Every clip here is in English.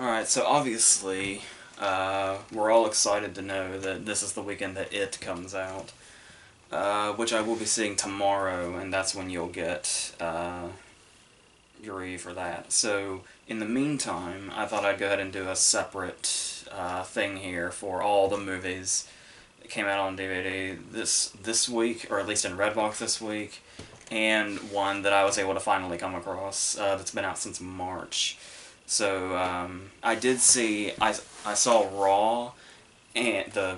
Alright, so obviously, we're all excited to know that this is the weekend that It comes out, which I will be seeing tomorrow, and that's when you'll get your review for that. So, in the meantime, I thought I'd go ahead and do a separate thing here for all the movies that came out on DVD this week, or at least in Redbox this week, and one that I was able to finally come across that's been out since March. So I did see I saw Raw and the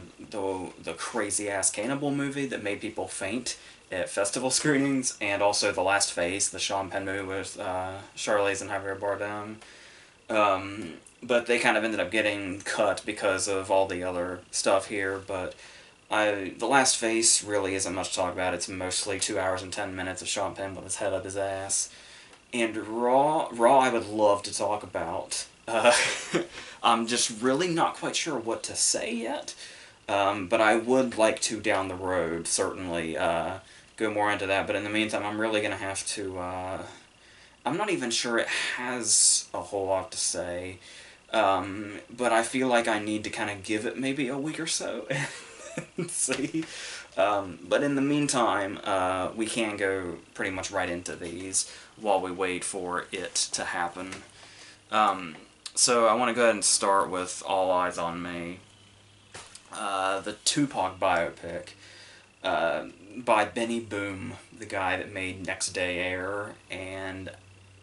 crazy ass cannibal movie that made people faint at festival screenings, and also The Last Face, the Sean Penn movie with Charlize and Javier Bardem. But they kind of ended up getting cut because of all the other stuff here. But The Last Face really isn't much to talk about. It's mostly 2 hours and 10 minutes of Sean Penn with his head up his ass. And Raw I would love to talk about. I'm just really not quite sure what to say yet. But I would like to, down the road, certainly go more into that. But in the meantime, I'm really going to have to... I'm not even sure it has a whole lot to say. But I feel like I need to kind of give it maybe a week or so and see. But in the meantime, we can go pretty much right into these while we wait for it to happen. So I want to go ahead and start with All Eyez on Me, the Tupac biopic by Benny Boom, the guy that made Next Day Air, and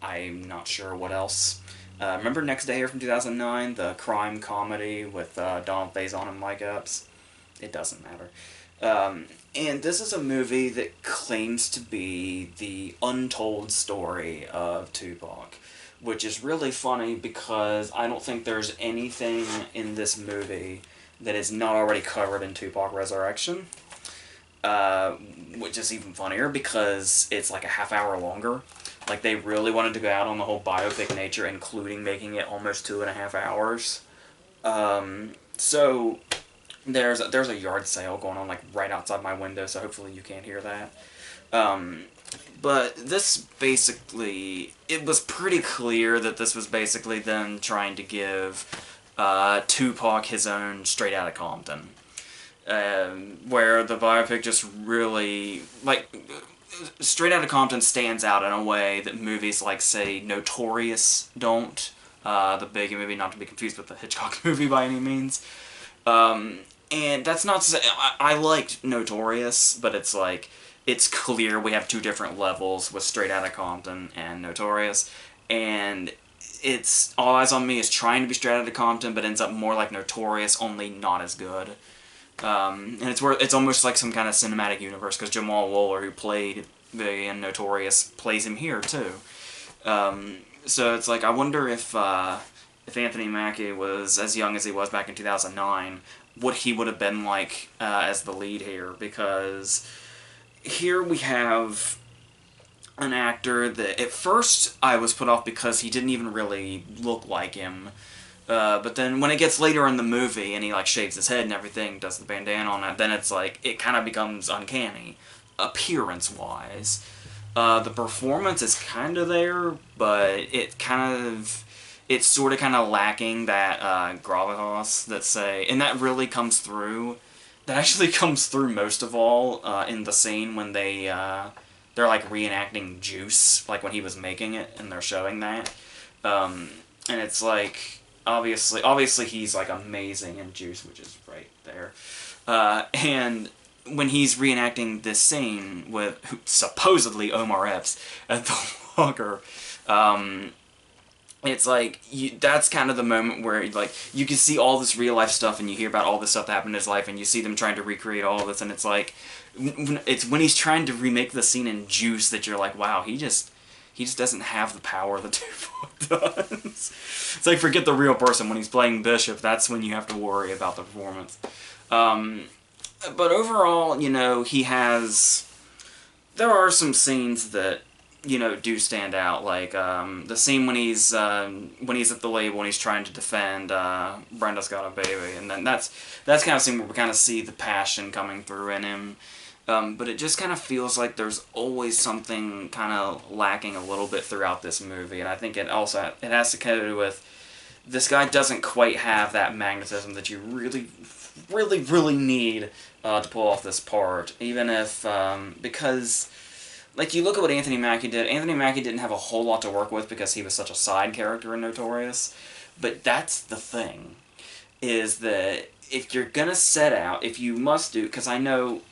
I'm not sure what else. Remember Next Day Air from 2009, the crime comedy with Donald Faison and Mike Epps? It doesn't matter. And this is a movie that claims to be the untold story of Tupac, which is really funny because I don't think there's anything in this movie that is not already covered in Tupac Resurrection, which is even funnier because it's like a half hour longer. Like, they really wanted to go out on the whole biopic nature, including making it almost 2.5 hours. So... There's a yard sale going on, like, right outside my window, so hopefully you can't hear that. But this basically... It was pretty clear that this was basically them trying to give Tupac his own Straight Outta Compton. Where the biopic just really... Like, Straight Outta Compton stands out in a way that movies like, say, Notorious don't. The Biggie movie, not to be confused with the Hitchcock movie by any means. And that's not to say... I liked Notorious, but it's like... It's clear we have two different levels with Straight Outta Compton and Notorious. And it's... All Eyez on Me is trying to be Straight Outta Compton, but ends up more like Notorious, only not as good. And it's almost like some kind of cinematic universe, because Jamal Woolner, who played Biggie in Notorious, plays him here, too. So it's like, I wonder if Anthony Mackie was as young as he was back in 2009, what he would have been like as the lead here, because here we have an actor that at first I was put off because he didn't even really look like him, but then when it gets later in the movie and he like shaves his head and everything, does the bandana on that, then it's like, it kind of becomes uncanny, appearance-wise. The performance is kind of there, but it's sort of kind of lacking that gravitas that say, and that really comes through. That actually comes through most of all in the scene when they're like reenacting Juice, like when he was making it, and they're showing that. And it's like, obviously he's like amazing in Juice, which is right there. And when he's reenacting this scene with supposedly Omar Epps at the locker, it's like, that's kind of the moment where, like, you can see all this real-life stuff and you hear about all this stuff that happened in his life and you see them trying to recreate all of this, and it's like, it's when he's trying to remake the scene in Juice that you're like, wow, he just doesn't have the power that Tupac does. It's like, forget the real person. When he's playing Bishop, that's when you have to worry about the performance. But overall, you know, there are some scenes that, you know, do stand out, like the scene when he's at the label and he's trying to defend Brenda's Got a Baby, and then that's kind of scene where we kind of see the passion coming through in him, but it just kind of feels like there's always something kind of lacking a little bit throughout this movie, and I think it has to do with this guy doesn't quite have that magnetism that you really, really, really need to pull off this part. Even if, because, like, you look at what Anthony Mackie did. Anthony Mackie didn't have a whole lot to work with because he was such a side character in Notorious. But that's the thing, is that if you're gonna set out, if you must do, because I know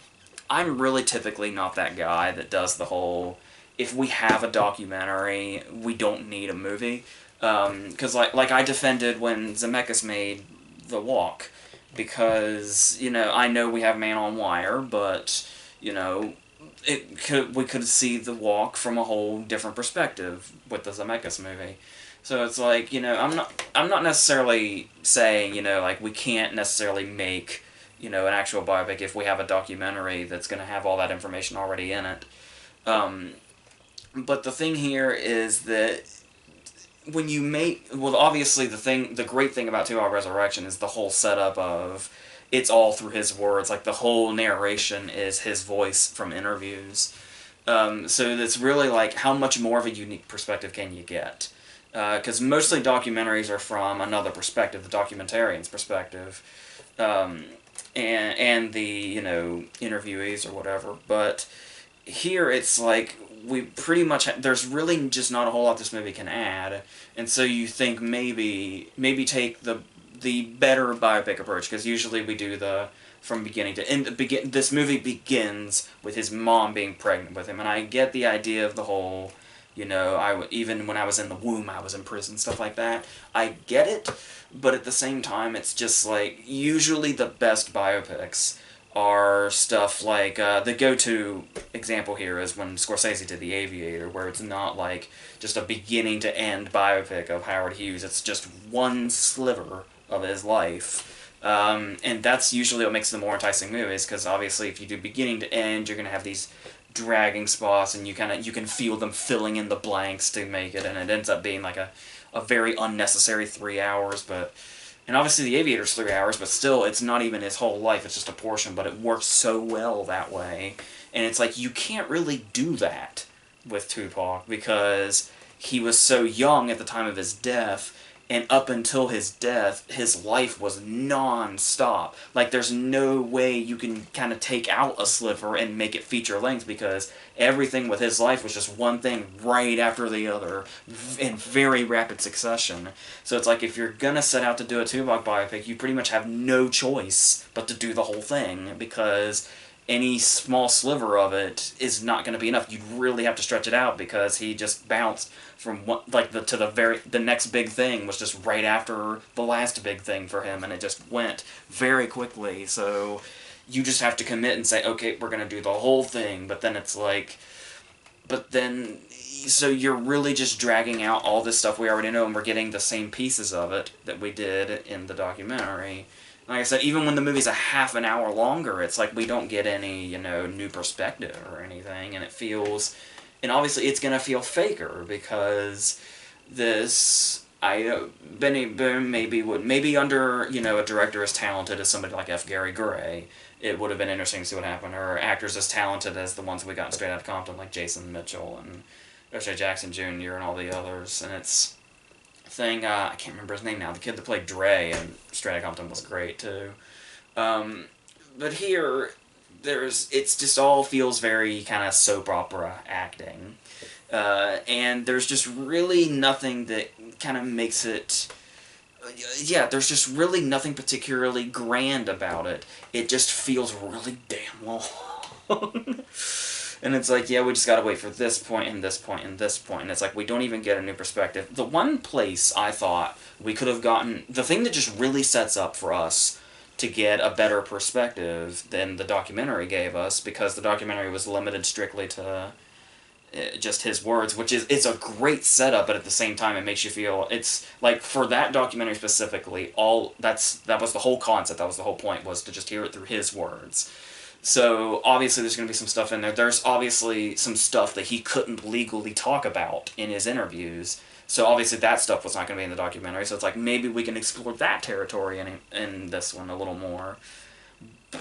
I'm really typically not that guy that does the whole, if we have a documentary, we don't need a movie. Because like I defended when Zemeckis made The Walk, because, I know we have Man on Wire, but, we could see The Walk from a whole different perspective with the Zemeckis movie. So it's like, I'm not necessarily saying, like, we can't necessarily make, an actual biopic if we have a documentary that's going to have all that information already in it. But the thing here is that when you make, well, obviously the great thing about 2 Hour Resurrection is the whole setup of, it's all through his words, like the whole narration is his voice from interviews. So it's really like, how much more of a unique perspective can you get? Because mostly documentaries are from another perspective, the documentarian's perspective, and the, interviewees or whatever. But here it's like, we pretty much, there's really just not a whole lot this movie can add, and so you think maybe take the better biopic approach, because usually we do the from beginning to end. This movie begins with his mom being pregnant with him, and I get the idea of the whole, even when I was in the womb, I was in prison, stuff like that. I get it, but at the same time, it's just like, usually the best biopics are stuff like, the go-to example here is when Scorsese did The Aviator, where it's not like just a beginning to end biopic of Howard Hughes, it's just one sliver of his life. And that's usually what makes the more enticing movies, because obviously if you do beginning to end, you're going to have these dragging spots, and you can feel them filling in the blanks to make it, and it ends up being like a very unnecessary 3 hours, and obviously The Aviator's 3 hours, but still, it's not even his whole life, it's just a portion, but it works so well that way. And it's like, you can't really do that with Tupac, because he was so young at the time of his death, and up until his death, his life was non-stop. Like, there's no way you can kind of take out a sliver and make it feature-length, because everything with his life was just one thing right after the other, in very rapid succession. So it's like, if you're gonna set out to do a Tupac biopic, you pretty much have no choice but to do the whole thing, because any small sliver of it is not going to be enough. You'd really have to stretch it out, because he just bounced from the next big thing was just right after the last big thing for him, and it just went very quickly. So you just have to commit and say, okay, we're going to do the whole thing, but then it's like, so you're really just dragging out all this stuff we already know, and we're getting the same pieces of it that we did in the documentary. Like I said, even when the movie's a half an hour longer, it's like we don't get any, new perspective or anything, and it feels, and obviously it's gonna feel faker, because Benny Boom maybe under, a director as talented as somebody like F. Gary Gray, it would have been interesting to see what happened, or actors as talented as the ones we got in Straight Outta Compton, like Jason Mitchell and O'Shea Jackson Jr. and all the others, and it's I can't remember his name now. The kid that played Dre in Straight Outta Compton was great too. But here, it's just all feels very kind of soap opera acting, and there's just really nothing that kind of makes it. Yeah, there's just really nothing particularly grand about it. It just feels really damn long. And it's like, yeah, we just gotta wait for this point, and this point, and this point. And it's like, we don't even get a new perspective. The one place I thought we could have gotten, the thing that just really sets up for us to get a better perspective than the documentary gave us, because the documentary was limited strictly to just his words, which is, it's a great setup, but at the same time it makes you feel, it's like, for that documentary specifically, that was the whole concept, that was the whole point, was to just hear it through his words. So, obviously there's going to be some stuff in there. There's obviously some stuff that he couldn't legally talk about in his interviews. So, obviously that stuff was not going to be in the documentary. So, it's like, maybe we can explore that territory in this one a little more.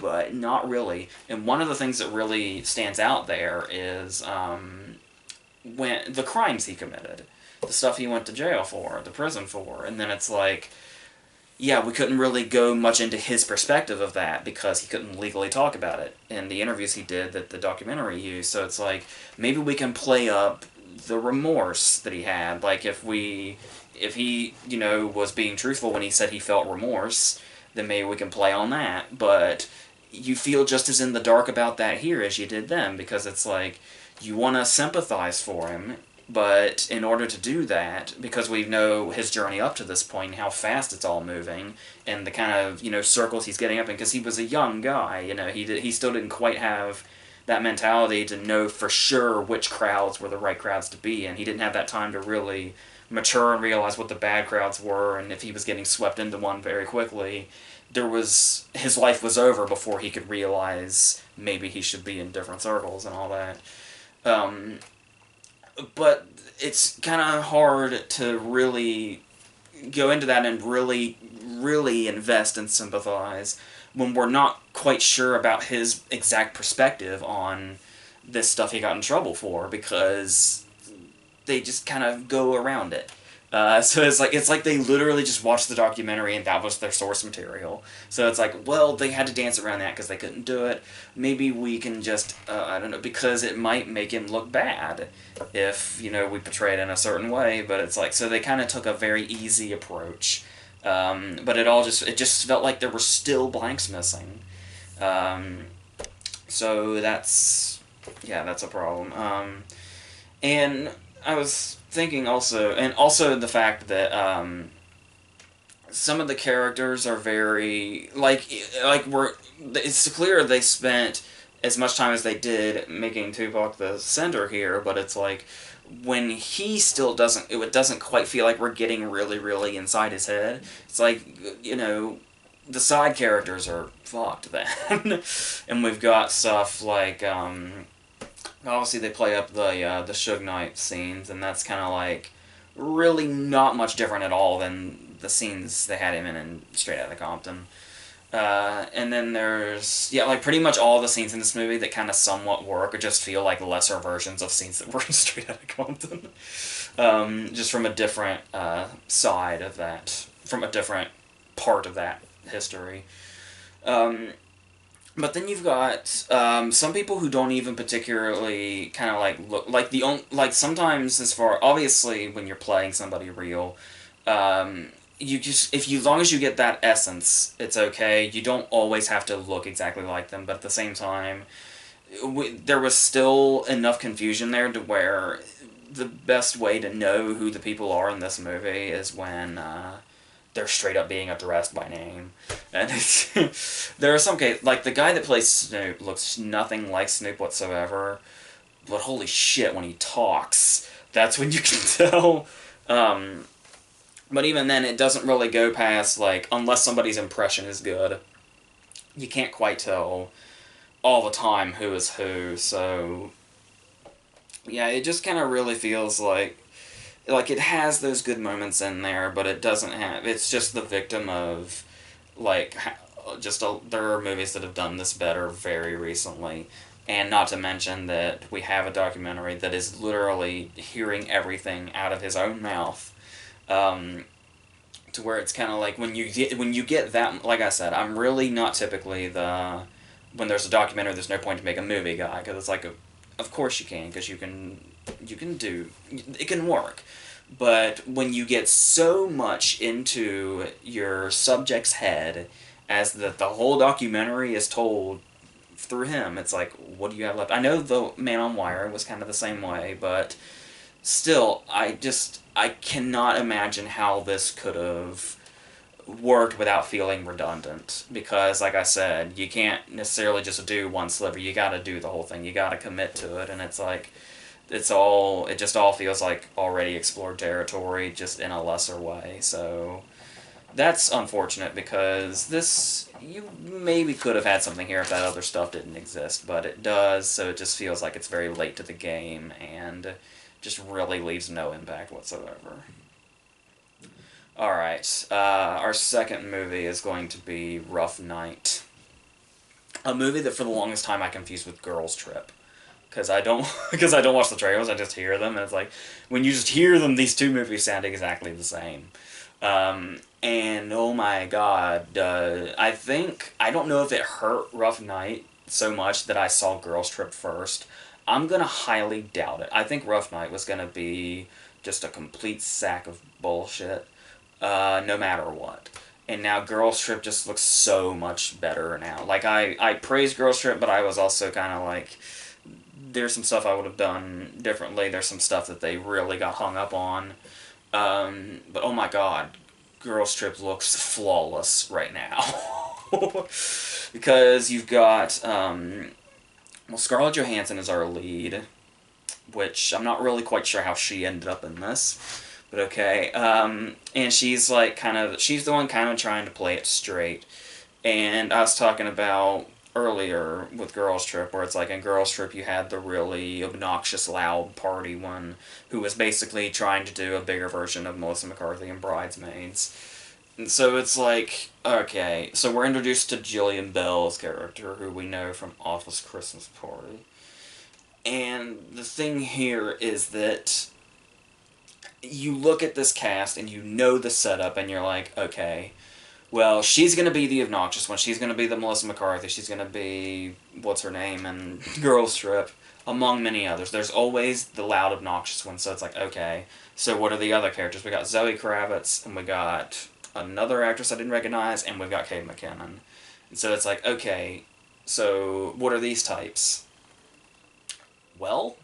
But not really. And one of the things that really stands out there is when the crimes he committed. the stuff he went to jail for, the prison for, and then it's like, yeah, we couldn't really go much into his perspective of that because he couldn't legally talk about it in the interviews he did that the documentary used. So it's like, maybe we can play up the remorse that he had. Like, if he, was being truthful when he said he felt remorse, then maybe we can play on that. But you feel just as in the dark about that here as you did then, because it's like, you want to sympathize for him, but in order to do that, because we know his journey up to this point, how fast it's all moving, and the kind of, circles he's getting up in, because he was a young guy, he still didn't quite have that mentality to know for sure which crowds were the right crowds to be in. He didn't have that time to really mature and realize what the bad crowds were, and if he was getting swept into one very quickly, his life was over before he could realize maybe he should be in different circles and all that. But it's kind of hard to really go into that and really, really invest and sympathize when we're not quite sure about his exact perspective on this stuff he got in trouble for, because they just kind of go around it. So it's like they literally just watched the documentary and that was their source material. So it's like, well, they had to dance around that because they couldn't do it. Maybe we can just, I don't know, because it might make him look bad if, we portray it in a certain way. But it's like, so they kind of took a very easy approach. But it just felt like there were still blanks missing. So that's a problem. And I was thinking also, and also the fact that some of the characters are very it's clear they spent as much time as they did making Tupac the center here, but it's like when he still it doesn't quite feel like we're getting really, really inside his head. It's like, the side characters are fucked then. And we've got stuff like obviously they play up the Suge Knight scenes, and that's kind of like really not much different at all than the scenes they had him in Straight Outta Compton. And then there's, pretty much all the scenes in this movie that kind of somewhat work or just feel like lesser versions of scenes that were in Straight Outta Compton. Just from a different side of that, from a different part of that history. But then you've got some people who don't even particularly kind of look like sometimes obviously when you're playing somebody real, you just as long as you get that essence, it's okay. You don't always have to look exactly like them, but at the same time, there was still enough confusion there to where the best way to know who the people are in this movie is when they're straight up being addressed by name. And there are some cases, like the guy that plays Snoop looks nothing like Snoop whatsoever, but holy shit, when he talks, that's when you can tell. But even then, it doesn't really go past, unless somebody's impression is good, you can't quite tell all the time who is who, so yeah, it just kind of really feels like it has those good moments in there, but it doesn't have, it's just the victim of, there are movies that have done this better very recently, and not to mention that we have a documentary that is literally hearing everything out of his own mouth, to where it's kind of like, when you get that, like I said, I'm really not typically when there's a documentary, there's no point to make a movie guy, because it's like, of course you can, because you can do, it can work. But when you get so much into your subject's head as that the whole documentary is told through him, it's like, what do you have left? I know the Man on Wire was kind of the same way, but still, I cannot imagine how this could have worked without feeling redundant, because like I said, you can't necessarily just do one sliver, you gotta do the whole thing, you gotta commit to it, and it's like, it just all feels like already explored territory, just in a lesser way, so that's unfortunate, because you maybe could have had something here if that other stuff didn't exist, but it does, so it just feels like it's very late to the game, and just really leaves no impact whatsoever. Alright, our second movie is going to be Rough Night. A movie that for the longest time I confused with Girls Trip. because I don't because I don't watch the trailers. I just hear them, and it's like when you just hear them, these two movies sound exactly the same. And oh my god, I don't know if it hurt Rough Night so much that I saw Girls Trip first. I'm gonna highly doubt it. I think Rough Night was gonna be just a complete sack of bullshit, no matter what. And now Girls Trip just looks so much better now. Like, I praised Girls Trip, but I was also kind of like, there's some stuff I would have done differently. There's some stuff that they really got hung up on. But oh my god, Girls Trip looks flawless right now. Because you've got, well, Scarlett Johansson is our lead, which I'm not really quite sure how she ended up in this, but okay. And she's like she's the one kind of trying to play it straight. And I was talking about earlier with Girls Trip, where it's like in Girls Trip you had the really obnoxious, loud party one who was basically trying to do a bigger version of Melissa McCarthy in Bridesmaids. And so it's like, okay, so we're introduced to Jillian Bell's character, who we know from Office Christmas Party. And the thing here is that you look at this cast and you know the setup and you're like, okay, well, she's going to be the obnoxious one. She's going to be the Melissa McCarthy. She's going to be, what's her name, and Girls Trip, among many others. There's always the loud, obnoxious one, so it's like, okay, so what are the other characters? We got Zoe Kravitz, and we got another actress I didn't recognize, and we've got Kate McKinnon. And so it's like, okay, so what are these types? Well,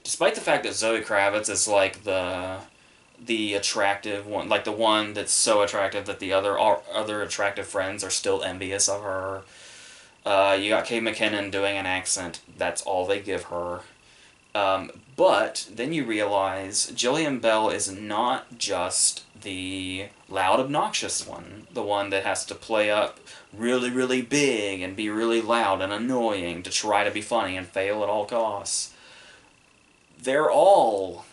despite the fact that Zoe Kravitz is like the attractive one, like the one that's so attractive that the other attractive friends are still envious of her. You got Kate McKinnon doing an accent. That's all they give her. But then you realize Jillian Bell is not just the loud, obnoxious one. The one that has to play up really, really big and be really loud and annoying to try to be funny and fail at all costs. They're all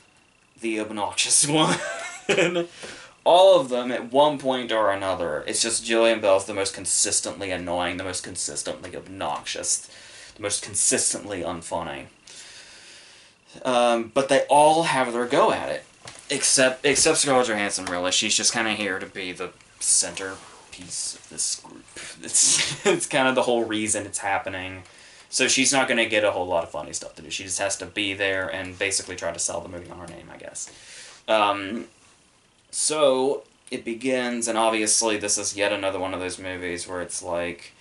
the obnoxious one. All of them at one point or another. It's just Jillian Bell's the most consistently annoying, the most consistently obnoxious, the most consistently unfunny. But they all have their go at it. Except Scarlett Johansson, really. She's just kind of here to be the centerpiece of this group. It's kind of the whole reason it's happening. So she's not going to get a whole lot of funny stuff to do. She just has to be there and basically try to sell the movie on her name, I guess. So it begins, and obviously this is yet another one of those movies where it's like,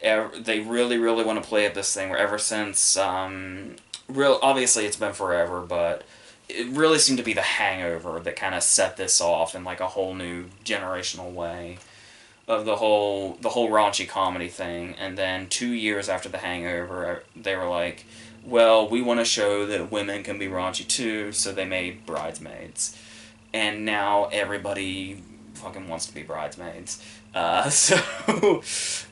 they really, really want to play at this thing where ever since, obviously it's been forever, but it really seemed to be The Hangover that kind of set this off in like a whole new generational way of the whole raunchy comedy thing. And then 2 years after The Hangover, they were like, well, we want to show that women can be raunchy too, so they made Bridesmaids. And now everybody fucking wants to be bridesmaids. So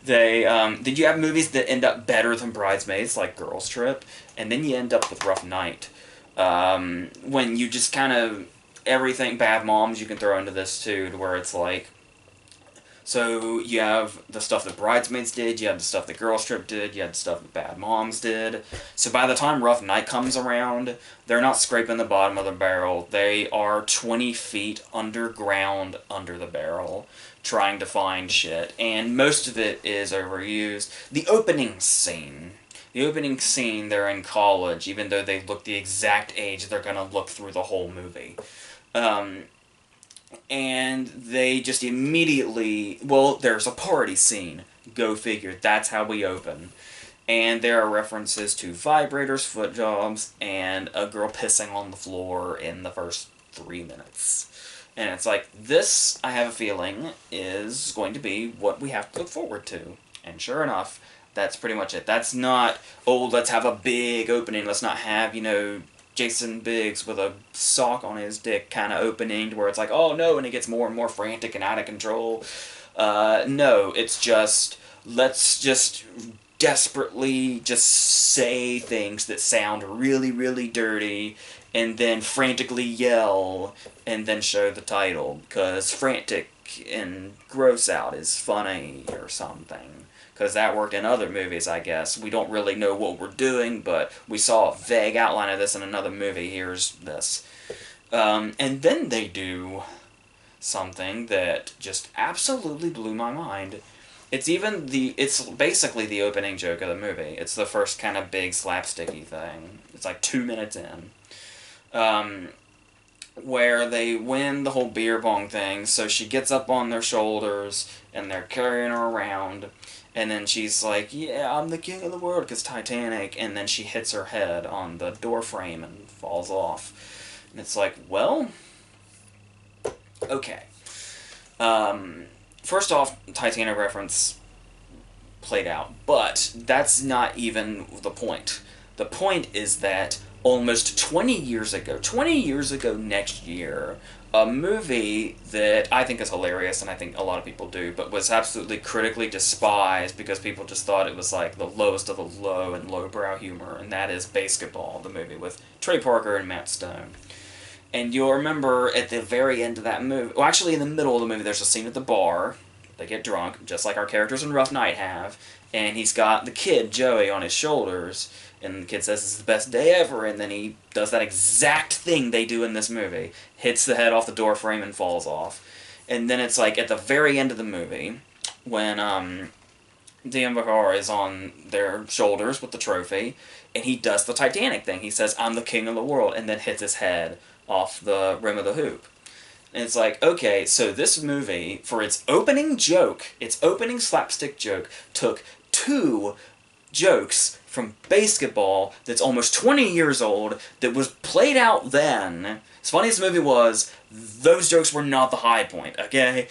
they, did you have movies that end up better than Bridesmaids, like Girls Trip? And then you end up with Rough Night. When you just kind of, everything, Bad Moms, you can throw into this too, to where it's like, so you have the stuff that Bridesmaids did, you have the stuff that Girls Trip did, you had the stuff that Bad Moms did. So by the time Rough Night comes around, they're not scraping the bottom of the barrel. They are 20 feet underground under the barrel, trying to find shit. And most of it is overused. The opening scene, they're in college, even though they look the exact age they're going to look through the whole movie. And they just immediately, well, there's a party scene. Go figure. That's how we open. And there are references to vibrators, foot jobs, and a girl pissing on the floor in the first 3 minutes. And it's like, this, I have a feeling, is going to be what we have to look forward to. And sure enough, that's pretty much it. That's not, oh, let's have a big opening. Let's not have, Jason Biggs with a sock on his dick kind of opening to where it's like, oh no, and it gets more and more frantic and out of control. No, it's just, let's just desperately just say things that sound really, really dirty, and then frantically yell, and then show the title, because frantic think in Gross Out is funny or something. Because that worked in other movies, I guess. We don't really know what we're doing, but we saw a vague outline of this in another movie. Here's this. And then they do something that just absolutely blew my mind. It's basically the opening joke of the movie. It's the first kind of big slapsticky thing. It's like 2 minutes in. Where they win the whole beer pong thing, so she gets up on their shoulders, and they're carrying her around, and then she's like, yeah, I'm the king of the world, because Titanic, and then she hits her head on the door frame and falls off. And it's like, well, okay. First off, Titanic reference played out, but that's not even the point. The point is that almost 20 years ago next year, a movie that I think is hilarious, and I think a lot of people do, but was absolutely critically despised because people just thought it was like the lowest of the low and lowbrow humor, and that is Basketball, the movie with Trey Parker and Matt Stone. And you'll remember at the very end of that movie, well, actually in the middle of the movie, there's a scene at the bar. They get drunk, just like our characters in Rough Night have, and he's got the kid, Joey, on his shoulders, and the kid says it's the best day ever, and then he does that exact thing they do in this movie, hits the head off the door frame and falls off. And then it's like at the very end of the movie, when Dean Bakar is on their shoulders with the trophy, and he does the Titanic thing. He says, I'm the king of the world, and then hits his head off the rim of the hoop. And it's like, okay, so this movie, for its opening joke, its opening slapstick joke, took 2 jokes from Basketball that's almost 20 years old, that was played out then. As funny as the movie was, those jokes were not the high point, okay?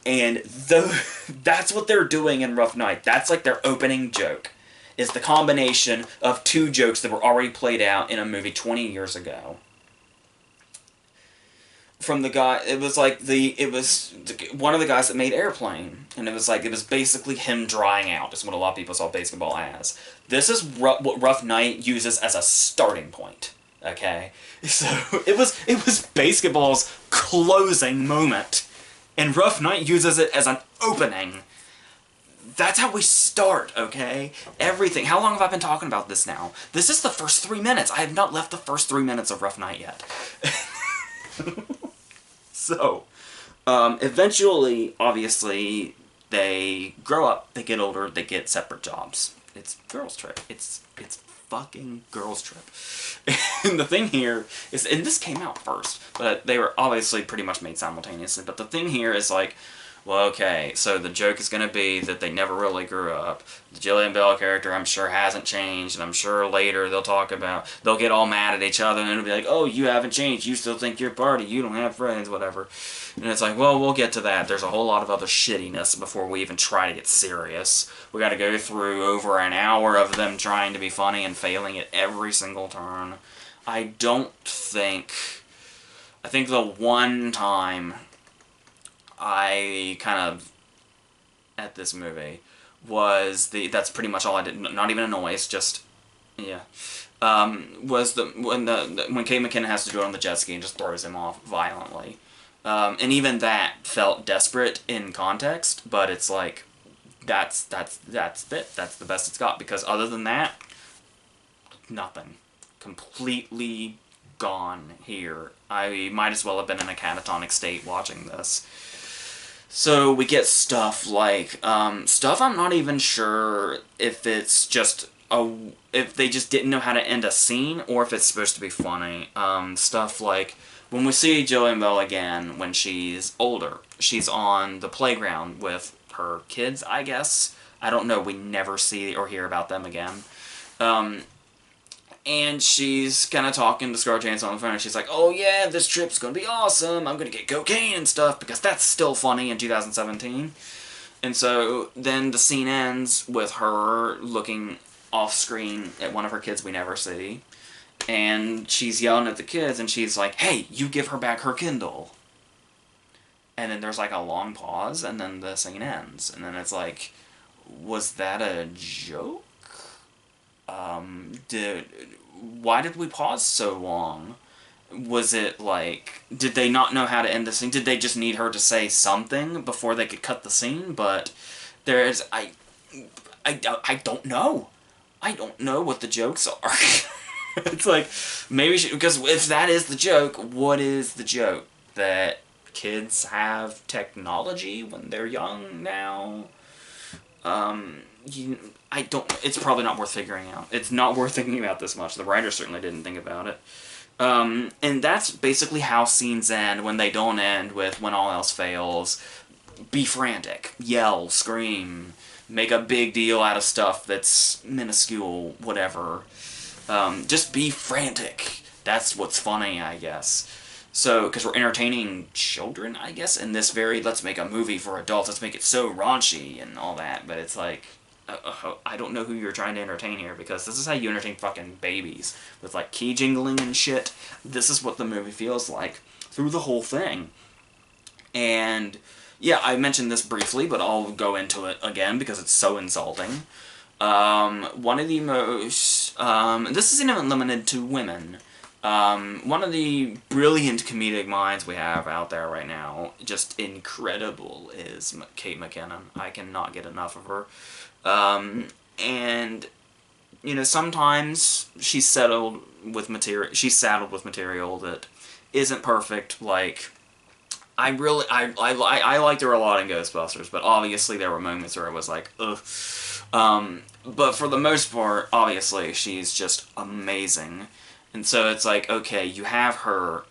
And that's what they're doing in Rough Night. That's like their opening joke, is the combination of 2 jokes that were already played out in a movie 20 years ago. From the guy, it was one of the guys that made Airplane, and it was basically him drying out, is what a lot of people saw Basketball as. This is what Rough Night uses as a starting point, okay? So, it was Basketball's closing moment, and Rough Night uses it as an opening. That's how we start, okay? Everything. How long have I been talking about this now? This is the first 3 minutes. I have not left the first 3 minutes of Rough Night yet. So, eventually, obviously, they grow up, they get older, they get separate jobs. It's Girls Trip. It's fucking Girls Trip. And the thing here is, and this came out first, but they were obviously pretty much made simultaneously, but the thing here is like, well, okay, so the joke is going to be that they never really grew up. The Jillian Bell character, I'm sure, hasn't changed, and I'm sure later they'll get all mad at each other, and it'll be like, oh, you haven't changed, you still think you're party, you don't have friends, whatever. And it's like, well, we'll get to that. There's a whole lot of other shittiness before we even try to get serious. We gotta go through over an hour of them trying to be funny and failing at every single turn. I think the one time I kind of, at this movie, that's pretty much all I did, not even a noise, just, yeah, was when Kate McKinnon has to do it on the jet ski and just throws him off violently. And even that felt desperate in context, but it's like, that's it, that's the best it's got, because other than that, nothing. Completely gone here. I might as well have been in a catatonic state watching this. So we get stuff like, stuff I'm not even sure if it's just if they just didn't know how to end a scene, or if it's supposed to be funny. Stuff like, when we see Jillian Bell again, when she's older, she's on the playground with her kids, I guess. I don't know, we never see or hear about them again. And she's kind of talking to Scarlett Johansson on the phone, and she's like, oh yeah, this trip's gonna be awesome, I'm gonna get cocaine and stuff, because that's still funny in 2017. And so then the scene ends with her looking off-screen at one of her kids we never see, and she's yelling at the kids, and she's like, hey, you give her back her Kindle. And then there's like a long pause, and then the scene ends, and then it's like, was that a joke? Why did we pause so long? Was it like, did they not know how to end the scene? Did they just need her to say something before they could cut the scene? But there is, I don't know. I don't know what the jokes are. It's like, maybe because if that is the joke, what is the joke? That kids have technology when they're young now? I don't, it's probably not worth figuring out. It's not worth thinking about this much. The writer certainly didn't think about it. And that's basically how scenes end when they don't end with when all else fails. Be frantic. Yell. Scream. Make a big deal out of stuff that's minuscule. Whatever. Just be frantic. That's what's funny, I guess. So, because we're entertaining children, I guess, in this very, let's make a movie for adults, let's make it so raunchy and all that, but it's like, I don't know who you're trying to entertain here, because this is how you entertain fucking babies. With, like, key jingling and shit. This is what the movie feels like through the whole thing. And, yeah, I mentioned this briefly, but I'll go into it again, because it's so insulting. One of the most, this isn't even limited to women. One of the brilliant comedic minds we have out there right now, just incredible, is Kate McKinnon. I cannot get enough of her. And, you know, sometimes she's saddled with material that isn't perfect. Like, I liked her a lot in Ghostbusters, but obviously there were moments where it was like, ugh. But for the most part, obviously, she's just amazing. And so it's like, okay, you have her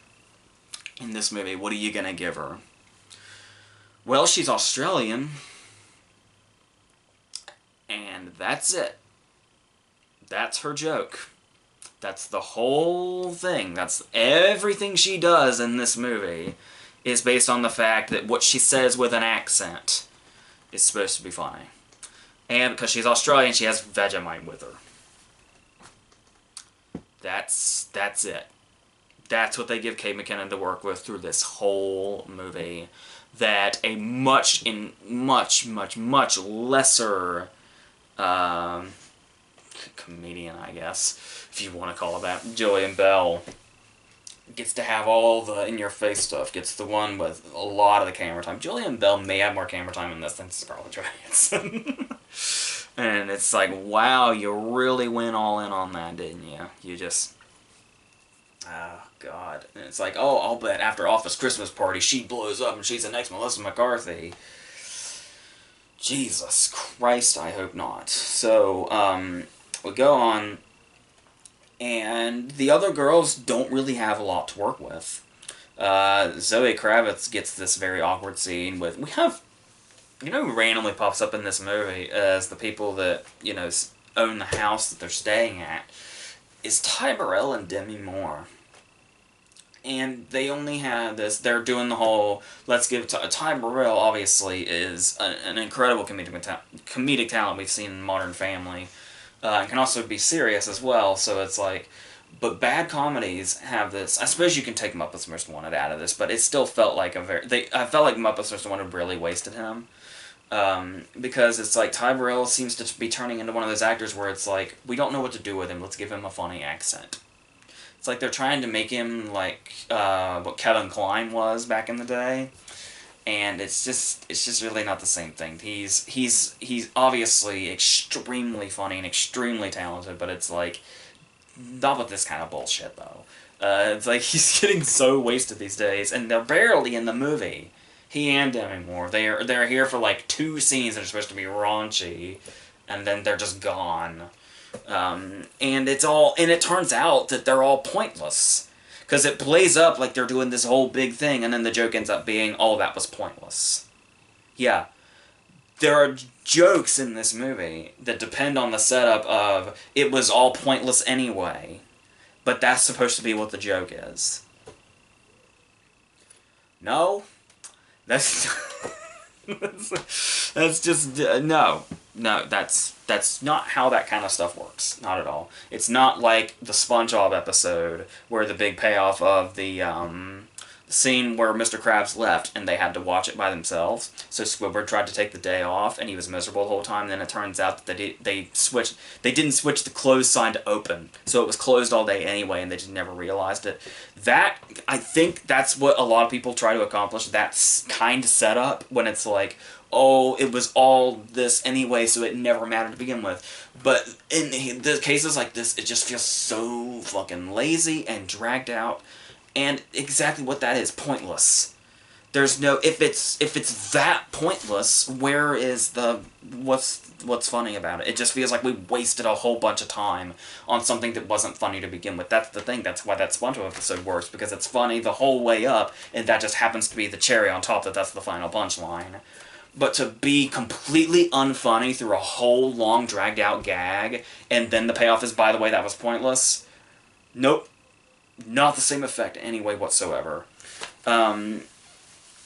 in this movie, what are you gonna give her? Well, she's Australian. And that's it. That's her joke. That's the whole thing. That's everything she does in this movie is based on the fact that what she says with an accent is supposed to be funny. And because she's Australian, she has Vegemite with her. That's it. That's what they give Kate McKinnon to work with through this whole movie. That a much lesser comedian, I guess, if you want to call it that, Jillian Bell, gets to have all the in-your-face stuff, gets the one with a lot of the camera time. Jillian Bell may have more camera time in this than Scarlett Johansson. And it's like, wow, you really went all in on that, didn't you? You just... oh, God. And it's like, oh, I'll bet after Office Christmas Party, she blows up and she's the next Melissa McCarthy. Jesus Christ, I hope not. So, we go on, and the other girls don't really have a lot to work with. Zoe Kravitz gets this very awkward scene with... we have... you know who randomly pops up in this movie as the people that, you know, own the house that they're staying at is Ty Burrell and Demi Moore. And they only had this, they're doing the whole, let's give Ty Burrell, obviously, is an incredible comedic talent we've seen in Modern Family. And can also be serious as well, so it's like, but bad comedies have this, I suppose you can take Muppets Most Wanted out of this, but it still felt like I felt like Muppets Most Wanted really wasted him. Because it's like, Ty Burrell seems to be turning into one of those actors where it's like, we don't know what to do with him, let's give him a funny accent. It's like they're trying to make him like what Kevin Kline was back in the day, and it's just really not the same thing. He's obviously extremely funny and extremely talented, but it's like not with this kind of bullshit though. It's like he's getting so wasted these days, and they're barely in the movie. He and Demi Moore, they're here for like 2 scenes that are supposed to be raunchy, and then they're just gone. And it turns out that they're all pointless. Because it plays up like they're doing this whole big thing, and then the joke ends up being, oh, that was pointless. Yeah. There are jokes in this movie that depend on the setup of, it was all pointless anyway. But that's supposed to be what the joke is. No. That's... that's just... no. No, that's not how that kind of stuff works. Not at all. It's not like the SpongeBob episode where the big payoff of the scene where Mr. Krabs left and they had to watch it by themselves. So Squidward tried to take the day off and he was miserable the whole time. And then it turns out that they didn't switch the closed sign to open, so it was closed all day anyway, and they just never realized it. That, I think that's what a lot of people try to accomplish. That kind of setup when it's like, oh, it was all this anyway, so it never mattered to begin with. But in the cases like this, it just feels so fucking lazy and dragged out. And exactly what that is, pointless. There's no, if it's that pointless, where is the, what's funny about it? It just feels like we wasted a whole bunch of time on something that wasn't funny to begin with. That's the thing, that's why that SpongeBob episode works, because it's funny the whole way up, and that just happens to be the cherry on top, that's the final punchline. But to be completely unfunny through a whole long dragged out gag, and then the payoff is, by the way, that was pointless, nope. Not the same effect anyway whatsoever. And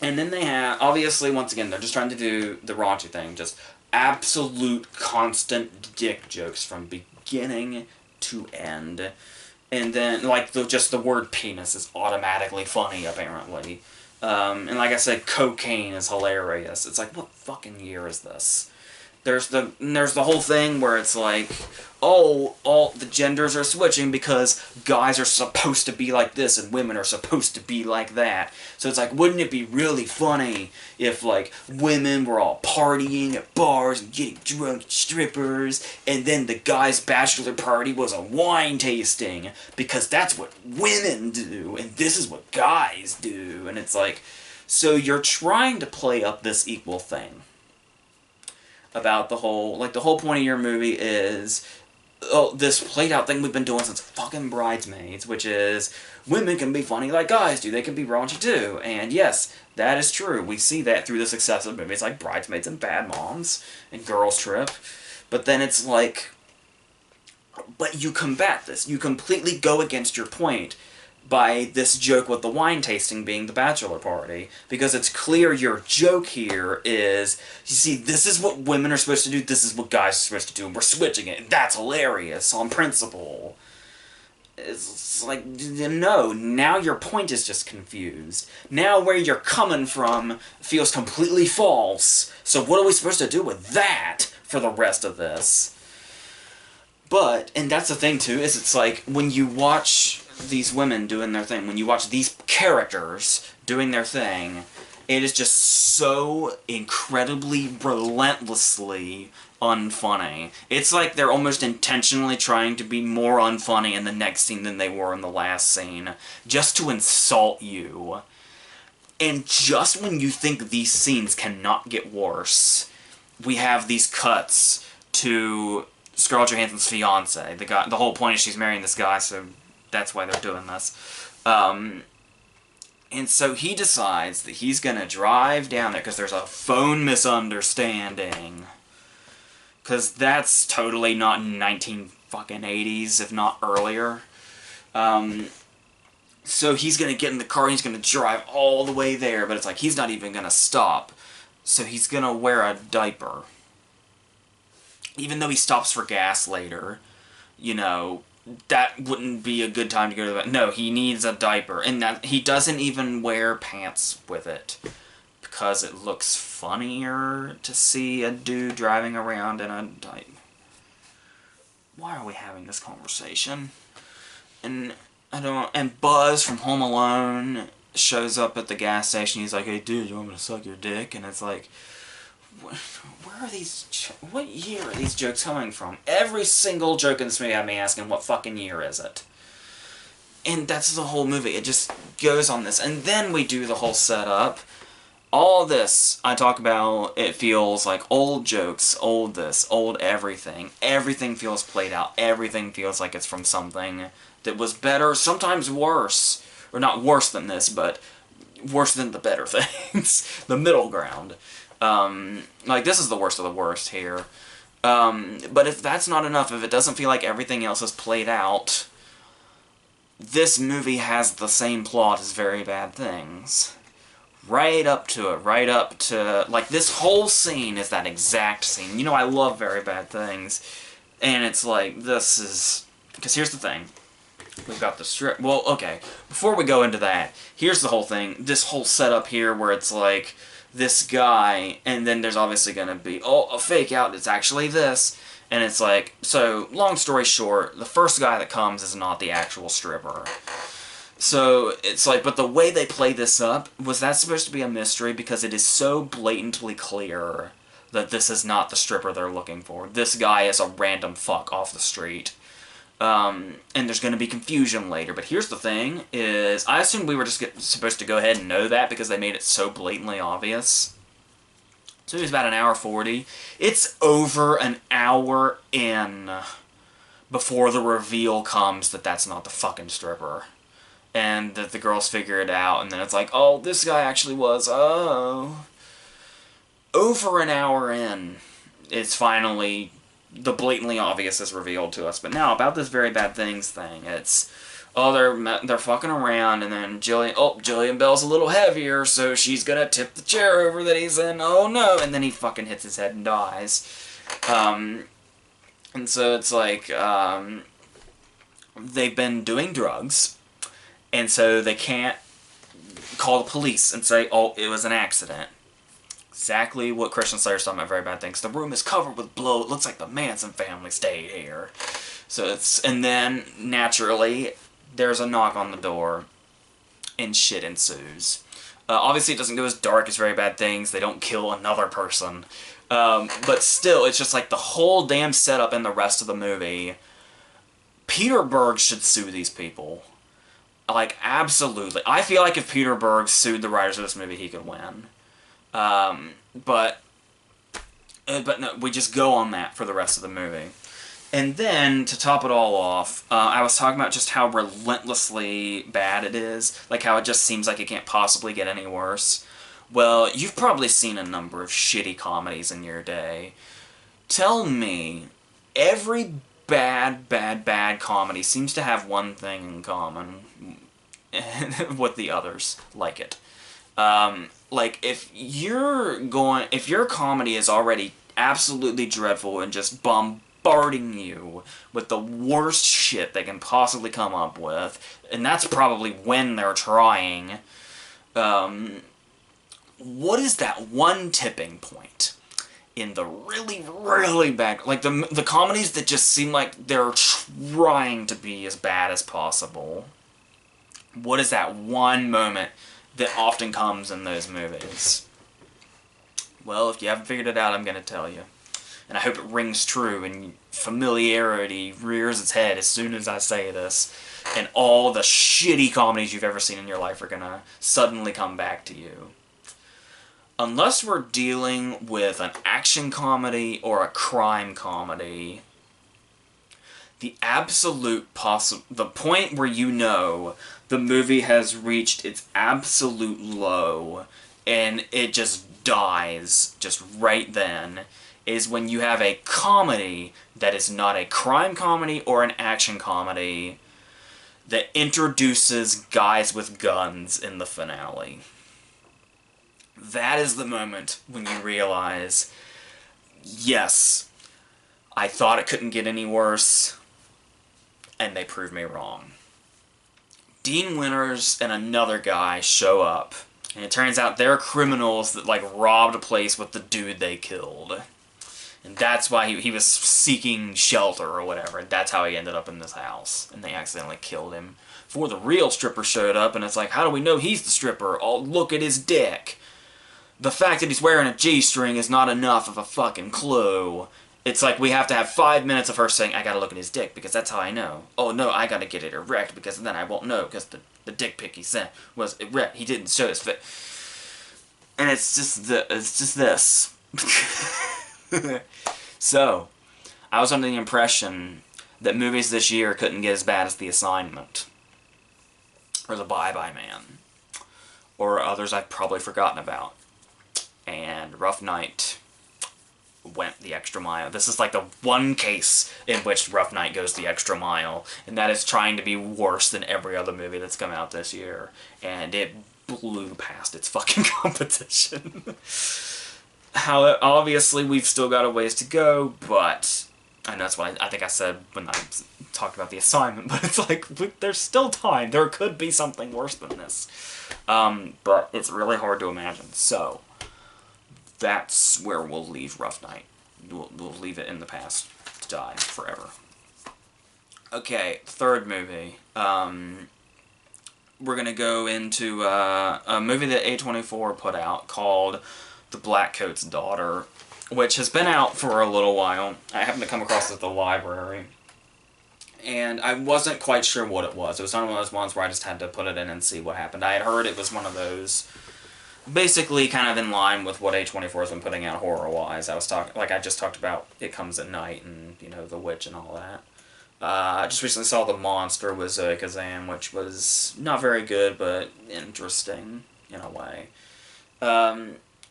then they have, obviously, once again, they're just trying to do the raunchy thing. Just absolute constant dick jokes from beginning to end. And then, like, just the word penis is automatically funny, apparently. And like I said, cocaine is hilarious. It's like, what fucking year is this? There's the whole thing where it's like, oh, all the genders are switching because guys are supposed to be like this and women are supposed to be like that. So it's like, wouldn't it be really funny if, like, women were all partying at bars and getting drunk at strippers, and then the guys' bachelor party was a wine tasting, because that's what women do, and this is what guys do. And it's like, so you're trying to play up this equal thing. About the whole point of your movie is, oh, this played out thing we've been doing since fucking Bridesmaids, which is, women can be funny like guys do, they can be raunchy too, and yes, that is true. We see that through the success of movies like Bridesmaids and Bad Moms and Girls Trip, but then it's like, but you combat this, you completely go against your point by this joke with the wine tasting being the bachelor party, because it's clear your joke here is, you see, this is what women are supposed to do, this is what guys are supposed to do, and we're switching it, and that's hilarious on principle. It's like, no, now your point is just confused. Now where you're coming from feels completely false, so what are we supposed to do with that for the rest of this? But, and that's the thing too, is it's like, when you watch these women doing their thing, when you watch these characters doing their thing, it is just so incredibly, relentlessly unfunny. It's like they're almost intentionally trying to be more unfunny in the next scene than they were in the last scene, just to insult you. And just when you think these scenes cannot get worse, we have these cuts to Scarlett Johansson's fiance. The whole point is she's marrying this guy, so that's why they're doing this. And so he decides that he's gonna drive down there because there's a phone misunderstanding. Because that's totally not 1980s, if not earlier. So he's gonna get in the car and he's gonna drive all the way there, but it's like he's not even gonna stop. So he's gonna wear a diaper. Even though he stops for gas later, you know, that wouldn't be a good time to go to the... No, he needs a diaper. And that he doesn't even wear pants with it. Because it looks funnier to see a dude driving around in a diaper. Why are we having this conversation? And I don't... And Buzz from Home Alone shows up at the gas station. He's like, hey dude, you want me to suck your dick? And it's like... Where are these... What year are these jokes coming from? Every single joke in this movie had me asking, what fucking year is it? And that's the whole movie. It just goes on this. And then we do the whole setup. All this, I talk about, it feels like old jokes, old this, old everything. Everything feels played out. Everything feels like it's from something that was better, sometimes worse. Or not worse than this, but worse than the better things. The middle ground. Like, this is the worst of the worst here. But if that's not enough, if it doesn't feel like everything else is played out, this movie has the same plot as Very Bad Things. Right up to it, right up to... Like, this whole scene is that exact scene. You know, I love Very Bad Things. And it's like, this is... Because here's the thing. We've got the strip. Well, okay. Before we go into that, here's the whole thing. This whole setup here where it's like this guy, and then there's obviously going to be, oh, a fake out. It's actually this. And it's like, so, long story short, the first guy that comes is not the actual stripper. So, it's like, but the way they play this up, was that supposed to be a mystery? Because it is so blatantly clear that this is not the stripper they're looking for. This guy is a random fuck off the street. And there's going to be confusion later. But here's the thing, is I assumed we were just supposed to go ahead and know that because they made it so blatantly obvious. So it was about 1:40. It's over an hour in before the reveal comes that that's not the fucking stripper. And that the girls figure it out, and then it's like, oh, this guy actually was, oh. Over an hour in, it's finally, the blatantly obvious is revealed to us. But now, about this Very Bad Things thing, it's, oh, they're fucking around, and then Jillian Bell's a little heavier, so she's gonna tip the chair over that he's in, oh no, and then he fucking hits his head and dies. And so it's like, they've been doing drugs, and so they can't call the police and say, oh, it was an accident. Exactly what Christian Slayer's talking about Very Bad Things. The room is covered with blood. It looks like the Manson family stayed here. So it's, and then, naturally, there's a knock on the door, and shit ensues. Obviously, it doesn't go as dark as Very Bad Things. They don't kill another person. But still, it's just like the whole damn setup in the rest of the movie. Peter Berg should sue these people. Like, absolutely. I feel like if Peter Berg sued the writers of this movie, he could win. But no, we just go on that for the rest of the movie. And then, to top it all off, I was talking about just how relentlessly bad it is. Like, how it just seems like it can't possibly get any worse. Well, you've probably seen a number of shitty comedies in your day. Tell me, every bad comedy seems to have one thing in common with the others, like it. Like, if your comedy is already absolutely dreadful and just bombarding you with the worst shit they can possibly come up with, and that's probably when they're trying, what is that one tipping point in the really, really bad, like the comedies that just seem like they're trying to be as bad as possible? What is that one moment that often comes in those movies? Well, if you haven't figured it out, I'm going to tell you. And I hope it rings true and familiarity rears its head as soon as I say this. And all the shitty comedies you've ever seen in your life are going to suddenly come back to you. Unless we're dealing with an action comedy or a crime comedy, the point where you know the movie has reached its absolute low and it just dies just right then, is when you have a comedy that is not a crime comedy or an action comedy that introduces guys with guns in the finale. That is the moment when you realize, yes, I thought it couldn't get any worse, and they proved me wrong. Dean Winters and another guy show up, and it turns out they're criminals that, like, robbed a place with the dude they killed. And that's why he was seeking shelter or whatever, and that's how he ended up in this house. And they accidentally killed him. Before the real stripper showed up, and it's like, how do we know he's the stripper? Oh, look at his dick. The fact that he's wearing a G-string is not enough of a fucking clue. It's like we have to have 5 minutes of her saying, I gotta look at his dick, because that's how I know. Oh no, I gotta get it erect, because then I won't know, because the dick pic he sent was erect. He didn't show his fit. And it's just this. So, I was under the impression that movies this year couldn't get as bad as The Assignment, or The Bye-Bye Man, or others I've probably forgotten about. And Rough Night went the extra mile. This is like the one case in which Rough Night goes the extra mile, and that is trying to be worse than every other movie that's come out this year. And it blew past its fucking competition. How obviously we've still got a ways to go, but I know that's what I think I said when I talked about the assignment, but it's like, there's still time. There could be something worse than this. But it's really hard to imagine. So, that's where we'll leave Rough Night. We'll leave it in the past to die forever. Okay, third movie. We're going to go into a movie that A24 put out called The Blackcoat's Daughter, which has been out for a little while. I happened to come across it at the library, and I wasn't quite sure what it was. It was one of those ones where I just had to put it in and see what happened. I had heard it was one of those, basically kind of in line with what A24 has been putting out horror-wise. I just talked about It Comes at Night and, The Witch and all that. I just recently saw The Monster with Zoe Kazan, which was not very good, but interesting in a way.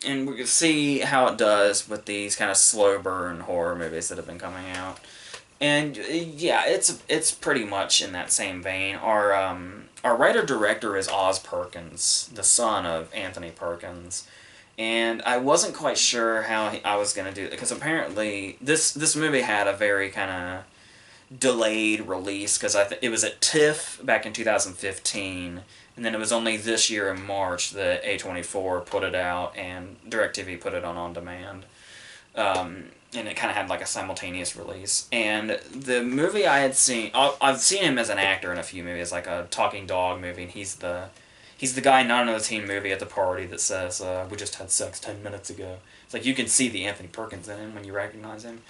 And we can see how it does with these kind of slow burn horror movies that have been coming out. And yeah, it's pretty much in that same vein. Our writer-director is Oz Perkins, the son of Anthony Perkins. And I wasn't quite sure how I was going to do it, because apparently this movie had a very kind of delayed release, because it was at TIFF back in 2015, and then it was only this year in March that A24 put it out and DirecTV put it on demand. And it kind of had like a simultaneous release. And the movie I had seen, I've seen him as an actor in a few movies, like a Talking Dog movie, and he's the guy in Not Another Teen Movie at the party that says, we just had sex 10 minutes ago. It's like you can see the Anthony Perkins in him when you recognize him.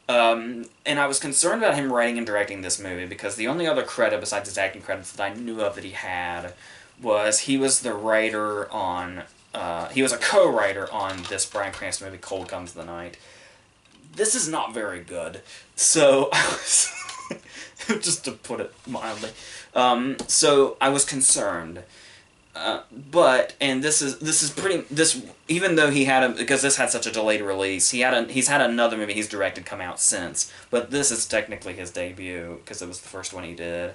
And I was concerned about him writing and directing this movie because the only other credit besides his acting credits that I knew of that he had was he was the writer on, he was a co-writer on this Bryan Cranston movie, Cold Comes the Night. This is not very good, so I was, just to put it mildly, so I was concerned. Even though he had because this had such a delayed release, he's had another movie he's directed come out since, but this is technically his debut, because it was the first one he did.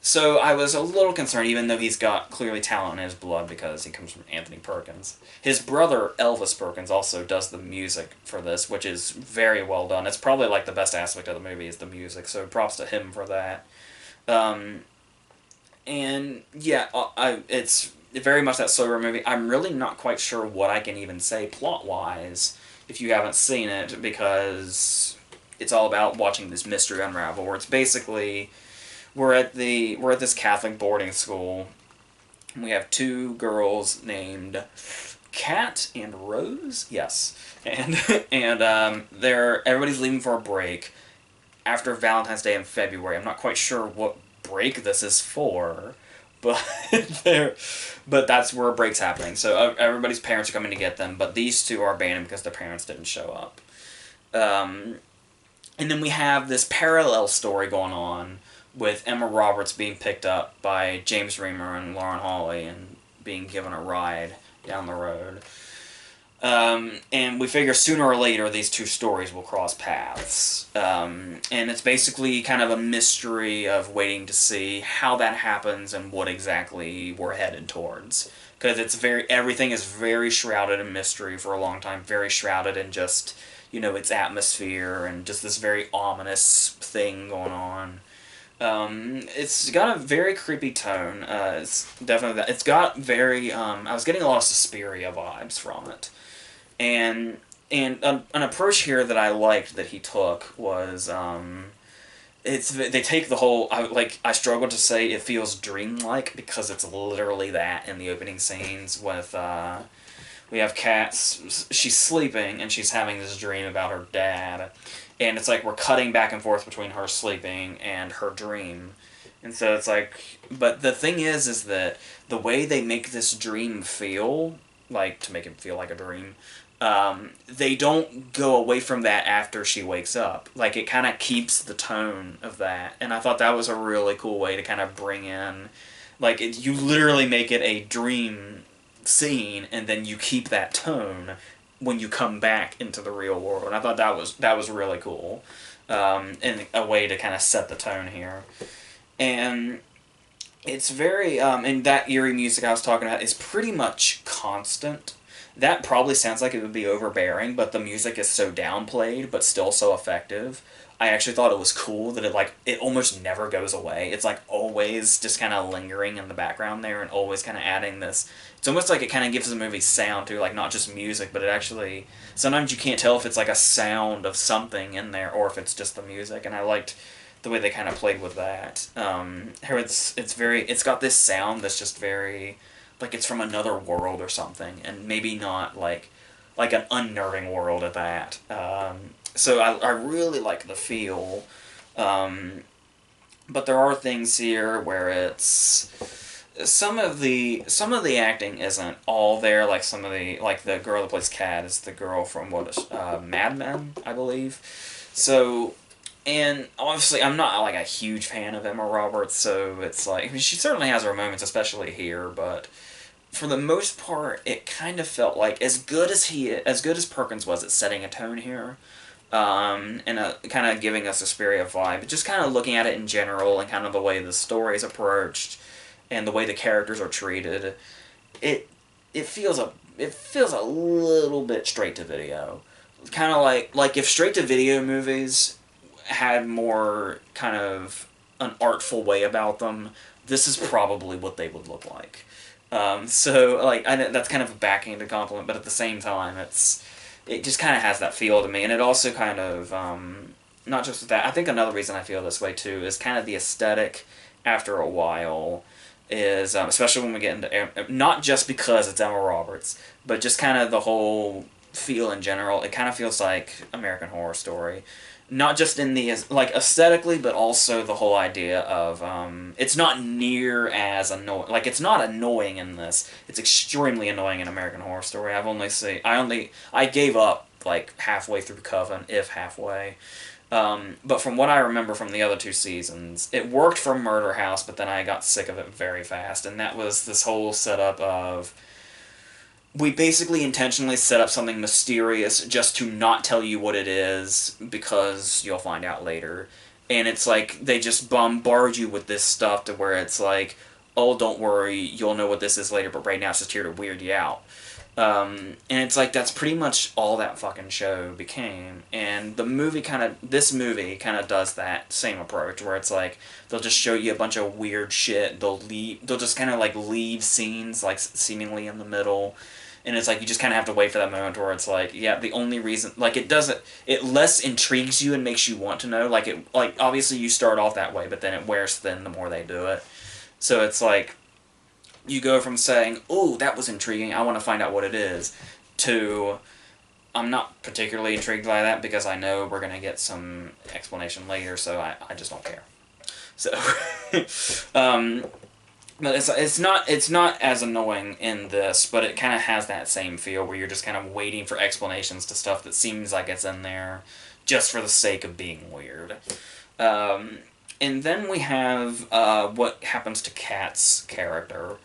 So I was a little concerned, even though he's got clearly talent in his blood, because he comes from Anthony Perkins. His brother, Elvis Perkins, also does the music for this, which is very well done. It's probably like the best aspect of the movie is the music, so props to him for that. And yeah, it's very much that sober movie. I'm really not quite sure what I can even say plot-wise if you haven't seen it, because it's all about watching this mystery unravel, where it's basically we're at this Catholic boarding school, and we have two girls named Kat and Rose. Yes, and everybody's leaving for a break after Valentine's Day in February. I'm not quite sure what break this is for, but that's where a break's happening. So everybody's parents are coming to get them, but these two are abandoned because their parents didn't show up. And then we have this parallel story going on with Emma Roberts being picked up by James Remar and Lauren Hawley and being given a ride down the road. And we figure sooner or later these two stories will cross paths. And it's basically kind of a mystery of waiting to see how that happens and what exactly we're headed towards. Because everything is very shrouded in mystery for a long time, very shrouded in just, its atmosphere and just this very ominous thing going on. It's got a very creepy tone. It's definitely that. It's got very, I was getting a lot of Suspiria vibes from it. And an approach here that I liked that he took was, they take the whole, I struggle to say it feels dreamlike, because it's literally that in the opening scenes with, we have Kat, she's sleeping, and she's having this dream about her dad. And it's like we're cutting back and forth between her sleeping and her dream. And so it's like, but the thing is that the way they make this dream feel, like, to make it feel like a dream, they don't go away from that after she wakes up. Like, it kind of keeps the tone of that. And I thought that was a really cool way to kind of bring in, like, you literally make it a dream scene, and then you keep that tone when you come back into the real world. And I thought that was really cool, and a way to kind of set the tone here. And it's very, and that eerie music I was talking about is pretty much constant. that probably sounds like it would be overbearing, but the music is so downplayed, but still so effective. I actually thought it was cool that it almost never goes away. It's like always just kind of lingering in the background there, and always kind of adding this. It's almost like it kind of gives the movie sound too, like not just music, but it actually sometimes you can't tell if it's like a sound of something in there or if it's just the music. And I liked the way they kind of played with that. Here it's got this sound that's just very like it's from another world or something, and maybe not like an unnerving world at that. So I really like the feel, but there are things here where it's some of the acting isn't all there. Like some of the like the girl that plays Kat is the girl from Mad Men, I believe. So, and obviously I'm not like a huge fan of Emma Roberts, so it's like I mean, she certainly has her moments, especially here, but for the most part, it kind of felt like as good as Perkins was at setting a tone here, and kind of giving us a Suspiria vibe, but just kind of looking at it in general and kind of the way the story is approached and the way the characters are treated, it it feels a little bit straight to video, kind of like if straight to video movies had more kind of an artful way about them, this is probably what they would look like. So like that's kind of a backhanded compliment, but at the same time, it just kind of has that feel to me, and it also kind of not just that. I think another reason I feel this way too is kind of the aesthetic. After a while, is especially when we get into not just because it's Emma Roberts, but just kind of the whole feel in general. It kind of feels like American Horror Story, not just in the like aesthetically, but also the whole idea of it's not near as annoying. Like it's not annoying in this. It's extremely annoying in American Horror Story. I gave up like halfway through Coven, if halfway. But from what I remember from the other two seasons, it worked for Murder House, but then I got sick of it very fast, and that was this whole setup of we basically intentionally set up something mysterious just to not tell you what it is because you'll find out later. And it's like they just bombard you with this stuff to where it's like, oh, don't worry, you'll know what this is later, but right now it's just here to weird you out. And it's like that's pretty much all that fucking show became. And this movie kind of does that same approach where it's like they'll just show you a bunch of weird shit. They'll just kind of like leave scenes like seemingly in the middle. And it's like you just kind of have to wait for that moment where it's like, yeah, the only reason like it less intrigues you and makes you want to know. Like obviously you start off that way, but then it wears thin the more they do it. So it's like you go from saying, "Oh, that was intriguing. I want to find out what it is," to I'm not particularly intrigued by that because I know we're gonna get some explanation later, so I just don't care. So, but it's not as annoying in this, but it kind of has that same feel where you're just kind of waiting for explanations to stuff that seems like it's in there just for the sake of being weird. And then we have what happens to Kat's character,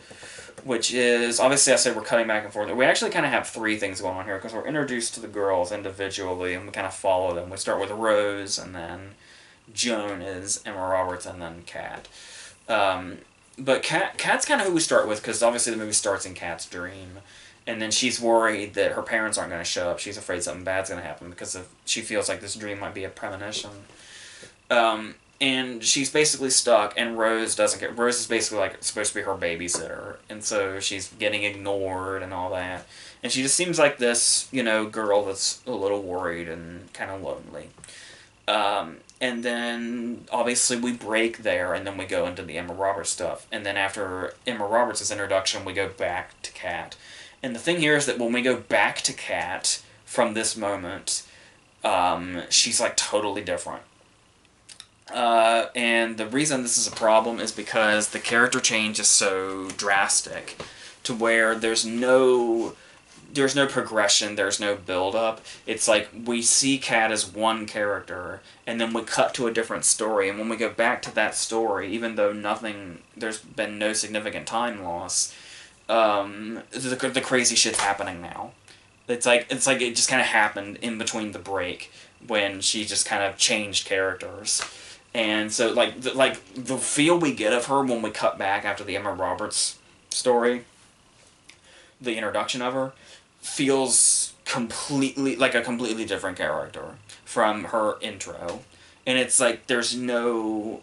which is, obviously I said we're cutting back and forth. We actually kind of have three things going on here, because we're introduced to the girls individually, and we kind of follow them. We start with Rose, and then Joan is Emma Roberts, and then Kat. But Kat's kind of who we start with, because obviously the movie starts in Kat's dream. And then she's worried that her parents aren't going to show up. She's afraid something bad's going to happen, because she feels like this dream might be a premonition. And she's basically stuck, and Rose doesn't get... Rose is basically like supposed to be her babysitter, and so she's getting ignored and all that. And she just seems like this, girl that's a little worried and kind of lonely. And then, obviously, we break there, and then we go into the Emma Roberts stuff. And then after Emma Roberts' introduction, we go back to Kat. And the thing here is that when we go back to Kat from this moment, she's, like, totally different. And the reason this is a problem is because the character change is so drastic to where there's no progression, there's no build-up. It's like we see Kat as one character, and then we cut to a different story, and when we go back to that story, even though there's been no significant time loss, the crazy shit's happening now. It's like it just kind of happened in between the break when she just kind of changed characters. And so, the feel we get of her when we cut back after the Emma Roberts story, the introduction of her, feels completely like a completely different character from her intro. And it's like there's no,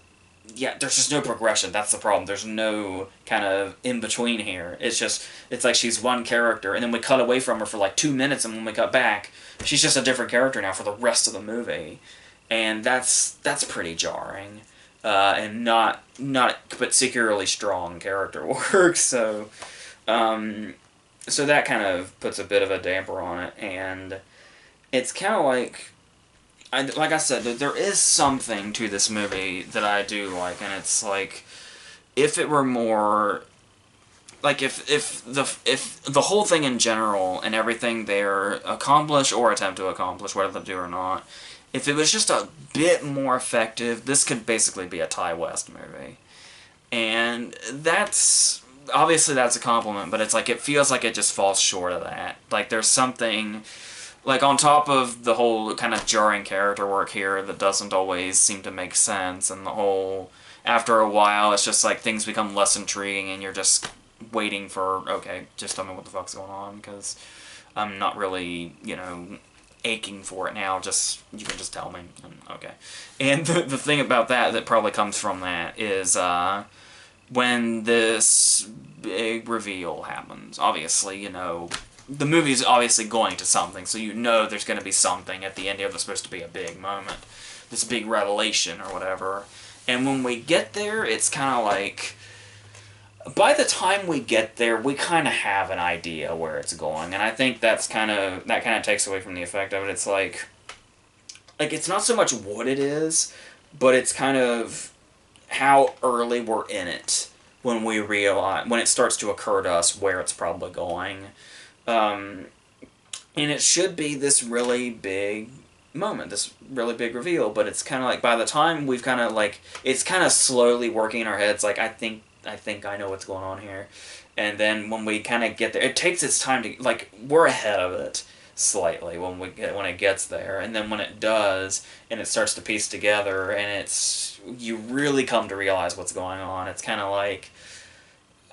yeah, there's just no progression. That's the problem. There's no kind of in between here. It's like she's one character, and then we cut away from her for like 2 minutes, and when we cut back, she's just a different character now for the rest of the movie, and that's pretty jarring, and not particularly strong character work. So that kind of puts a bit of a damper on it, and it's kind of like. Like I said, there is something to this movie that I do like, and it's like, if it were more, like if the whole thing in general and everything they're accomplish or attempt to accomplish, whether they do or not, if it was just a bit more effective, this could basically be a Ty West movie, and obviously that's a compliment, but it's like it feels like it just falls short of that. Like there's something. Like, on top of the whole kind of jarring character work here that doesn't always seem to make sense, and the whole, after a while, it's just like things become less intriguing, and you're just waiting for, okay, just tell me what the fuck's going on, because I'm not really, aching for it now, you can just tell me, and okay. And the thing about that probably comes from that is, when this big reveal happens, obviously, the movie's obviously going to something, so there's going to be something at the end here that's supposed to be a big moment. This big revelation or whatever. And when we get there, it's kind of like... By the time we get there, we kind of have an idea where it's going. And I think that kind of takes away from the effect of it. It's like, it's not so much what it is, but it's kind of how early we're in it when it starts to occur to us where it's probably going. And it should be this really big moment, this really big reveal, but it's kind of like by the time we've kind of like, it's kind of slowly working in our heads, like, I think I know what's going on here. And then when we kind of get there, it takes its time to, like, we're ahead of it slightly when it gets there, and then when it does, and it starts to piece together, and you really come to realize what's going on. It's kind of like,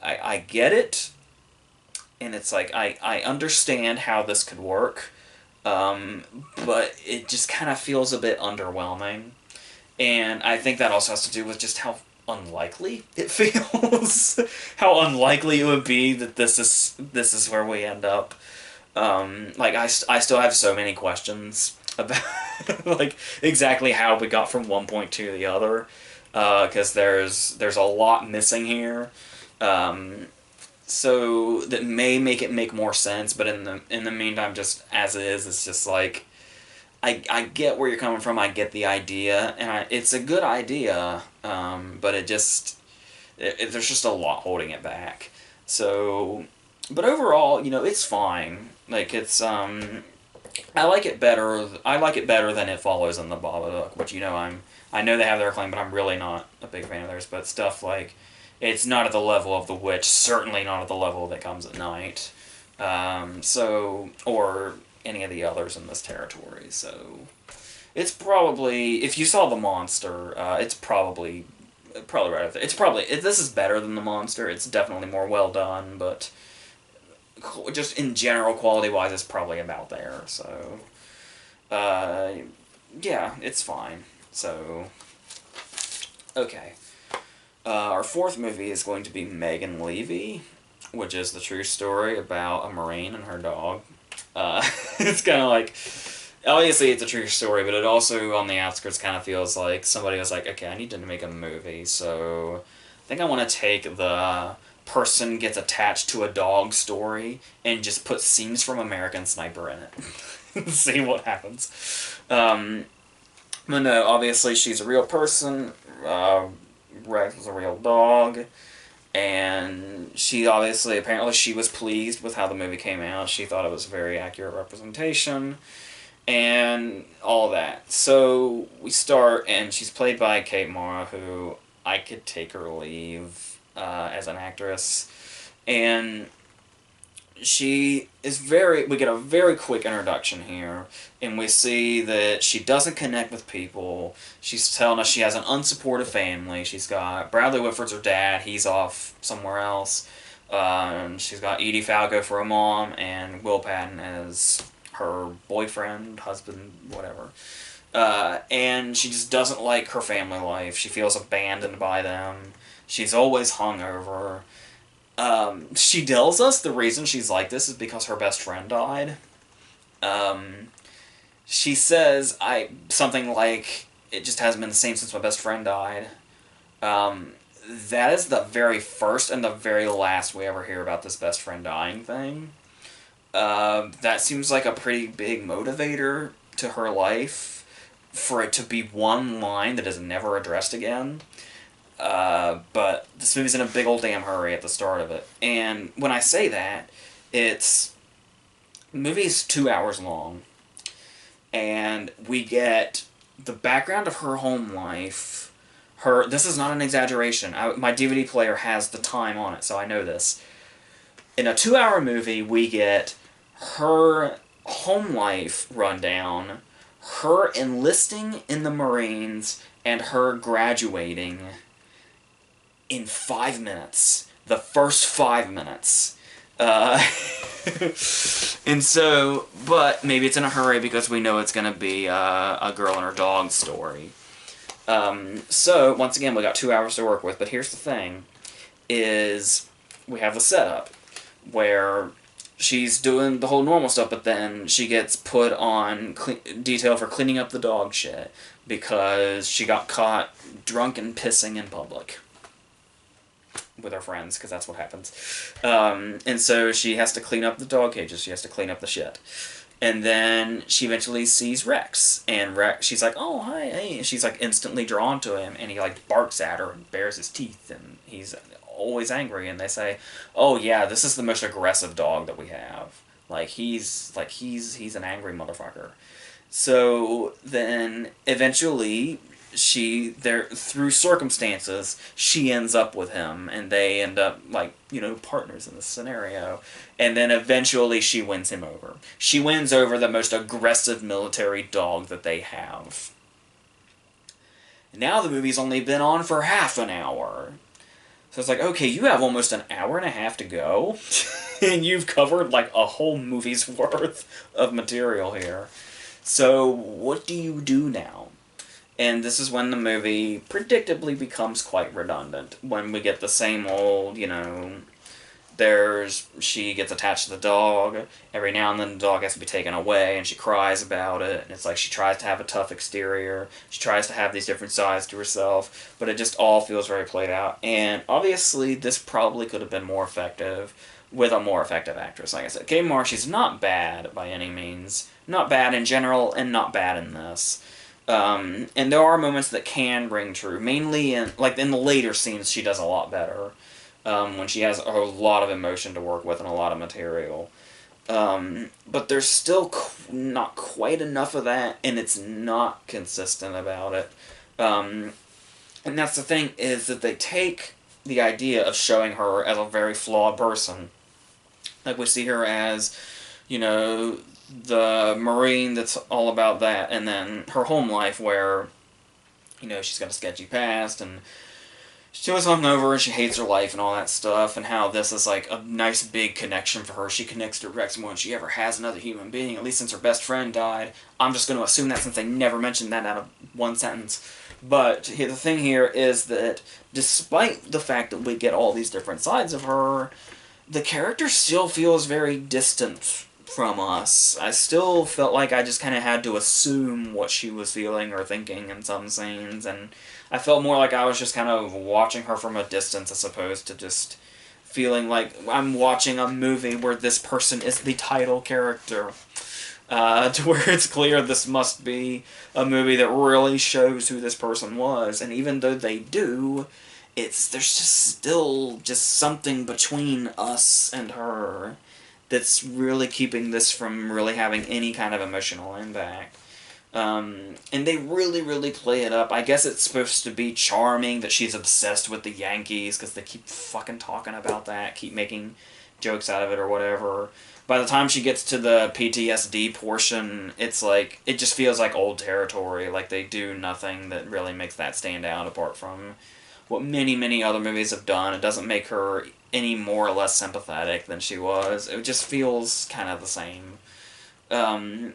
I get it, and it's like, I understand how this could work, but it just kind of feels a bit underwhelming. And I think that also has to do with just how unlikely it feels. How unlikely it would be that this is where we end up. I still have so many questions about like exactly how we got from one point to the other, because there's a lot missing here. So that may make it make more sense, but in the meantime, just as it is, it's just like, I get where you're coming from, I get the idea, and it's a good idea, but there's just a lot holding it back. So, but overall, it's fine. Like, it's, I like it better than It Follows and The Babadook, which, I know they have their acclaim, but I'm really not a big fan of theirs, but stuff like, it's not at the level of The Witch, certainly not at the level that Comes at Night, or any of the others in this territory, so it's probably, if you saw The Monster, it's probably right up there. This is better than The Monster, it's definitely more well done, but just in general, quality-wise, it's probably about there, so, yeah, it's fine, so, okay. Our fourth movie is going to be Megan Leavey, which is the true story about a Marine and her dog. It's kind of like, obviously it's a true story, but it also, on the outskirts, kind of feels like somebody was like, okay, I need to make a movie, so I think I want to take the person gets attached to a dog story and just put scenes from American Sniper in it. And see what happens. But no, obviously she's a real person, Rex was a real dog, and apparently she was pleased with how the movie came out. She thought it was a very accurate representation, and all that. So we start, and she's played by Kate Mara, who I could take her or leave as an actress, and we get a very quick introduction here, and we see that she doesn't connect with people. She's telling us she has an unsupportive family. She's got Bradley Whitford's her dad. He's off somewhere else. She's got Edie Falco for a mom, and Will Patton as her boyfriend, husband, whatever. And she just doesn't like her family life. She feels abandoned by them. She's always hungover. She tells us the reason she's like this is because her best friend died. She says something like, it just hasn't been the same since my best friend died. That is the very first and the very last we ever hear about this best friend dying thing. That seems like a pretty big motivator to her life, for it to be one line that is never addressed again. But this movie's in a big old damn hurry at the start of it. And when I say that, the movie's 2 hours long. And we get the background of her home life. This is not an exaggeration. My DVD player has the time on it, so I know this. In a 2-hour movie, we get her home life rundown, her enlisting in the Marines, and her graduating in 5 minutes. The first 5 minutes. And so, but maybe it's in a hurry because we know it's going to be a girl and her dog story. So, once again, we got 2 hours to work with, but here's the thing, is we have the setup, where she's doing the whole normal stuff, but then she gets put on detail for cleaning up the dog shit, because she got caught drunk and pissing in public with her friends, because that's what happens. And so she has to clean up the dog cages, she has to clean up the shit. And then she eventually sees Rex, and she's like, oh, hi, hey. And she's like instantly drawn to him, and he like barks at her and bares his teeth, and he's always angry, and they say, oh yeah, this is the most aggressive dog that we have. He's an angry motherfucker. So then eventually through circumstances, she ends up with him, and they end up, partners in this scenario. And then eventually she wins him over. She wins over the most aggressive military dog that they have. Now the movie's only been on for half an hour. So it's like, okay, you have almost an hour and a half to go, and you've covered, a whole movie's worth of material here. So what do you do now? And this is when the movie predictably becomes quite redundant. When we get the same old, she gets attached to the dog. Every now and then the dog has to be taken away, and she cries about it. And it's like she tries to have a tough exterior. She tries to have these different sides to herself. But it just all feels very played out. And obviously this probably could have been more effective with a more effective actress. Like I said, Kay Marsh's not bad by any means. Not bad in general, and not bad in this. And there are moments that can ring true. Mainly in the later scenes, she does a lot better. When she has a lot of emotion to work with and a lot of material. But there's still not quite enough of that, and it's not consistent about it. And that's the thing, is that they take the idea of showing her as a very flawed person. Like, we see her as, the Marine that's all about that, and then her home life where, she's got a sketchy past, and she was hungover, and she hates her life and all that stuff, and how this is like a nice big connection for her. She connects to Rex more than she ever has another human being, at least since her best friend died. I'm just going to assume that since they never mentioned that out of one sentence. But the thing here is that despite the fact that we get all these different sides of her, the character still feels very distant from us. I still felt like I just kind of had to assume what she was feeling or thinking in some scenes, and I felt more like I was just kind of watching her from a distance as opposed to just feeling like I'm watching a movie where this person is the title character. To where it's clear this must be a movie that really shows who this person was, and even though they do, there's just still just something between us and her that's really keeping this from really having any kind of emotional impact. And they really, really play it up. I guess it's supposed to be charming that she's obsessed with the Yankees, because they keep fucking talking about that, keep making jokes out of it or whatever. By the time she gets to the PTSD portion, it's like, it just feels like old territory. Like, they do nothing that really makes that stand out apart from what many, many other movies have done. It doesn't make her any more or less sympathetic than she was. It just feels kind of the same. And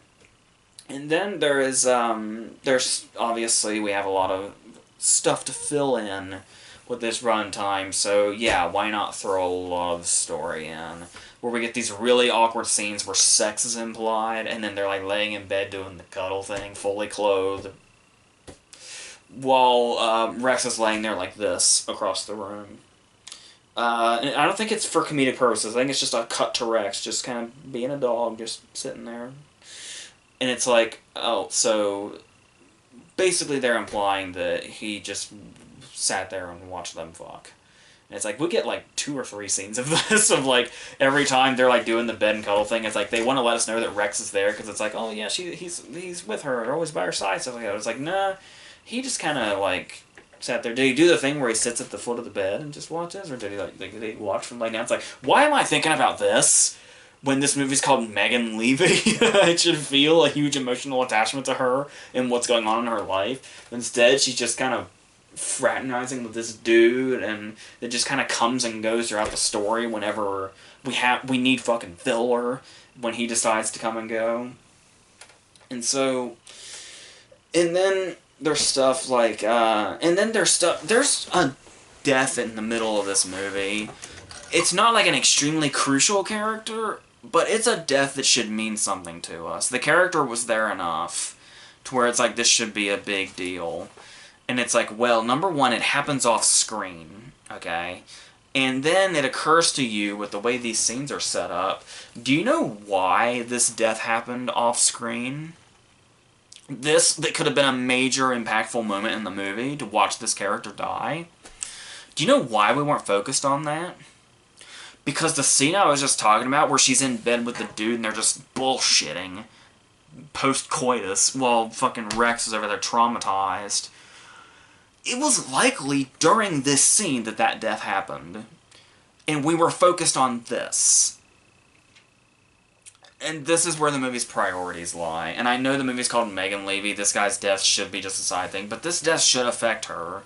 then there's obviously we have a lot of stuff to fill in with this runtime, so yeah, why not throw a love story in? Where we get these really awkward scenes where sex is implied, and then they're like laying in bed doing the cuddle thing, fully clothed, while Rex is laying there like this across the room. And I don't think it's for comedic purposes. I think it's just a cut to Rex, just kind of being a dog, just sitting there. And it's like, oh, so basically they're implying that he just sat there and watched them fuck. And it's like, we get like 2 or 3 scenes of this, of like, every time they're like doing the bed and cuddle thing, it's like, they want to let us know that Rex is there, because it's like, oh yeah, he's with her, they're always by her side, stuff like that. It's like, nah, he just kind of like sat there. Did he do the thing where he sits at the foot of the bed and just watches, or did he watch from like down? It's like, why am I thinking about this when this movie's called Megan Leavey? I should feel a huge emotional attachment to her and what's going on in her life. Instead, she's just kind of fraternizing with this dude, and it just kind of comes and goes throughout the story whenever we need fucking filler, when he decides to come and go. And so, and then there's stuff like, there's a death in the middle of this movie. It's not like an extremely crucial character, but it's a death that should mean something to us. The character was there enough to where it's like, this should be a big deal. And it's like, well, number one, it happens off screen, okay? And then it occurs to you, with the way these scenes are set up, do you know why this death happened off screen? That could have been a major impactful moment in the movie, to watch this character die. Do you know why we weren't focused on that? Because the scene I was just talking about, where she's in bed with the dude and they're just bullshitting post-coitus while fucking Rex is over there traumatized, it was likely during this scene that death happened. And we were focused on this. And this is where the movie's priorities lie. And I know the movie's called Megan Leavey. This guy's death should be just a side thing. But this death should affect her.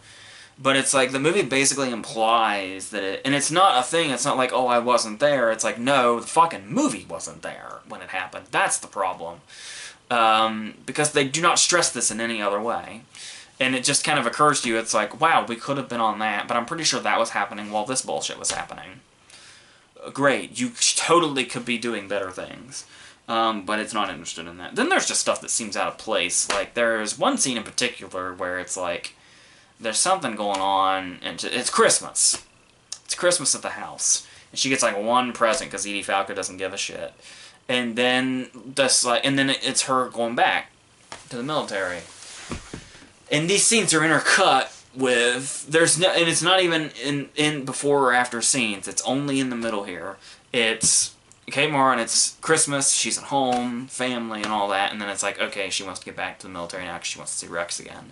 But it's like, the movie basically implies that it... And it's not a thing. It's not like, oh, I wasn't there. It's like, no, the fucking movie wasn't there when it happened. That's the problem. Because they do not stress this in any other way. And it just kind of occurs to you, it's like, wow, we could have been on that, but I'm pretty sure that was happening while this bullshit was happening. Great, you totally could be doing better things. But it's not interested in that. Then there's just stuff that seems out of place. Like, there's one scene in particular where it's like, there's something going on, and it's Christmas. It's Christmas at the house. And she gets like one present, because Edie Falco doesn't give a shit. And then, it's her going back to the military. And these scenes are intercut with, and it's not even in before or after scenes, it's only in the middle here. It's Kate Mara, and it's Christmas, she's at home, family, and all that, and then it's like, okay, she wants to get back to the military now because she wants to see Rex again.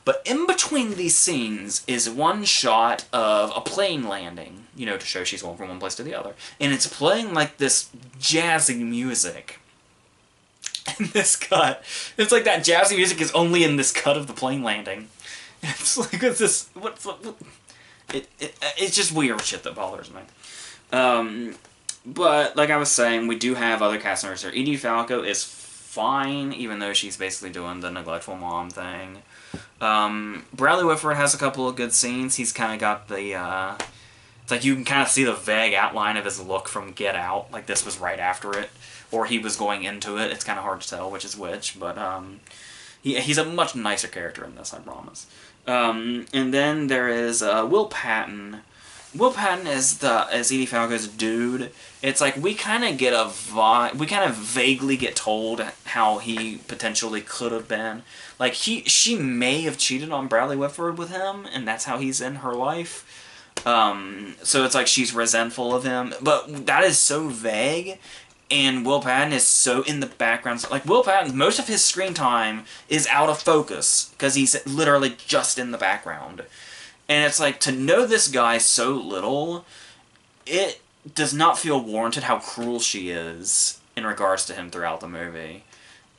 But in between these scenes is one shot of a plane landing, you know, to show she's going from one place to the other. And it's playing like this jazzy music. In this cut. It's like that jazzy music is only in this cut of the plane landing. It's like, it's this... It's just weird shit that bothers me. But, like I was saying, we do have other cast members here. Edie Falco is fine, even though she's basically doing the neglectful mom thing. Bradley Whitford has a couple of good scenes. He's kind of got the... It's like you can kind of see the vague outline of his look from Get Out. Like, this was right after it. Or he was going into it. It's kind of hard to tell which is which, but he's a much nicer character in this, I promise. And then there is Will Patton. Will Patton as Edie Falco's dude. It's like we kind of get a vibe. We kind of vaguely get told how he potentially could have been. Like she may have cheated on Bradley Whitford with him, and that's how he's in her life. So it's like she's resentful of him, but that is so vague. And Will Patton is so in the background. Like, Will Patton, most of his screen time is out of focus, because he's literally just in the background. And it's like, to know this guy so little, it does not feel warranted how cruel she is in regards to him throughout the movie.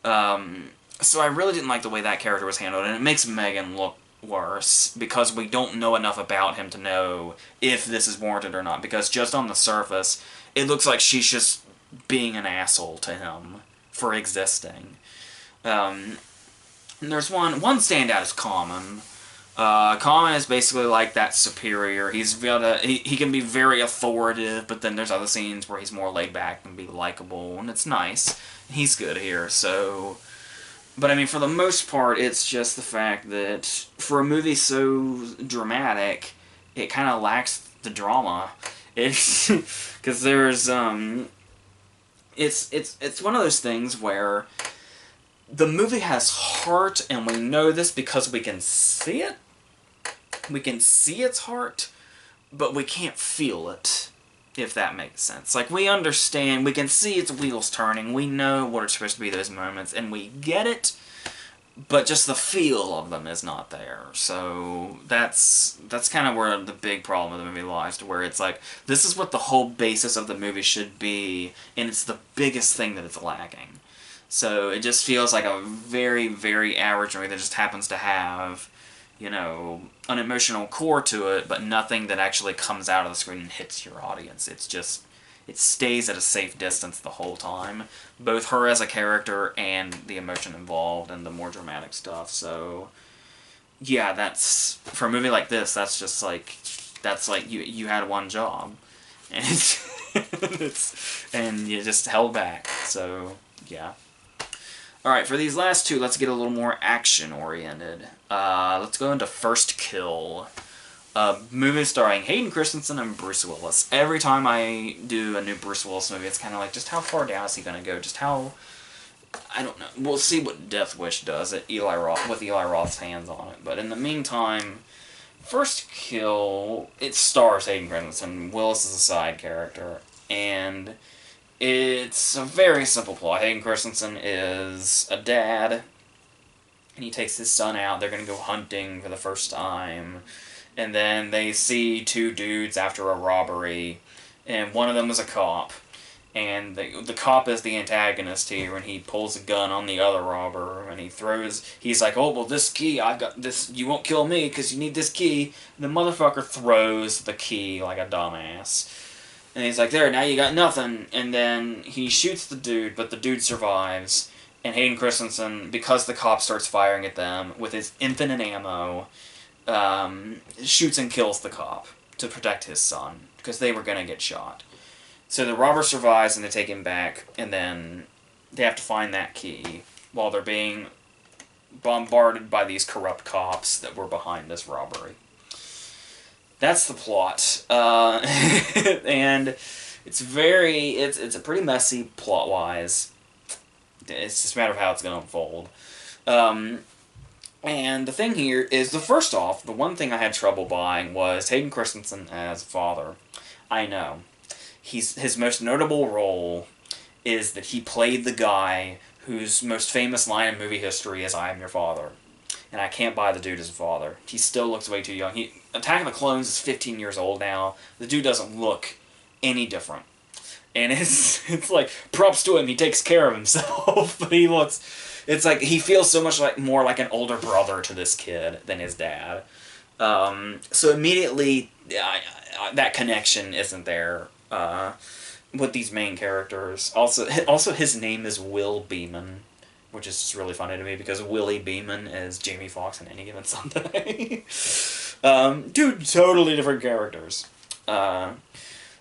So I really didn't like the way that character was handled, and it makes Megan look worse, because we don't know enough about him to know if this is warranted or not, because just on the surface, it looks like she's just being an asshole to him for existing. And there's one standout is Common. Common is basically like that superior. He can be very authoritative, but then there's other scenes where he's more laid back and be likable, and it's nice. He's good here, so... But I mean, for the most part, it's just the fact that for a movie so dramatic, it kind of lacks the drama. It's because there's it's one of those things where the movie has heart, and we know this because we can see it. We can see its heart, but we can't feel it. If that makes sense. Like, we understand, we can see its wheels turning, we know what it's supposed to be those moments, and we get it, but just the feel of them is not there. So, that's kind of where the big problem of the movie lies, to where it's like, this is what the whole basis of the movie should be, and it's the biggest thing that it's lacking. So, it just feels like a very, very average movie that just happens to have, you know, an emotional core to it, but nothing that actually comes out of the screen and hits your audience. It's just, it stays at a safe distance the whole time. Both her as a character and the emotion involved and the more dramatic stuff. So, yeah, that's, for a movie like this, that's just like, that's like, you had one job. And and you just held back. So, yeah. Alright, for these last two, let's get a little more action-oriented. Let's go into First Kill. A movie starring Hayden Christensen and Bruce Willis. Every time I do a new Bruce Willis movie, it's kind of like, just how far down is he going to go? Just how... I don't know. We'll see what Death Wish does with Eli Roth's hands on it. But in the meantime, First Kill, it stars Hayden Christensen. Willis is a side character. And... it's a very simple plot. Hayden Christensen is a dad, and he takes his son out. They're going to go hunting for the first time, and then they see two dudes after a robbery, and one of them is a cop, and the cop is the antagonist here, and he pulls a gun on the other robber, and he's like, oh, well, this key, I've got this, you won't kill me because you need this key. And the motherfucker throws the key like a dumbass. And he's like, there, now you got nothing. And then he shoots the dude, but the dude survives. And Hayden Christensen, because the cop starts firing at them with his infinite ammo, shoots and kills the cop to protect his son, because they were going to get shot. So the robber survives, and they take him back, and then they have to find that key while they're being bombarded by these corrupt cops that were behind this robbery. That's the plot, and it's a pretty messy plot-wise. It's just a matter of how it's going to unfold. And the thing here is, first off, the one thing I had trouble buying was Hayden Christensen as father. I know. His most notable role is that he played the guy whose most famous line in movie history is, "I am your father." And I can't buy the dude as a father. He still looks way too young. Attack of the Clones is 15 years old now. The dude doesn't look any different. And it's like, props to him, he takes care of himself. But it's like, he feels so much more like an older brother to this kid than his dad. So immediately, that connection isn't there with these main characters. Also, his name is Will Beeman, which is just really funny to me, because Willie Beeman is Jamie Foxx in Any Given Sunday. Two totally different characters.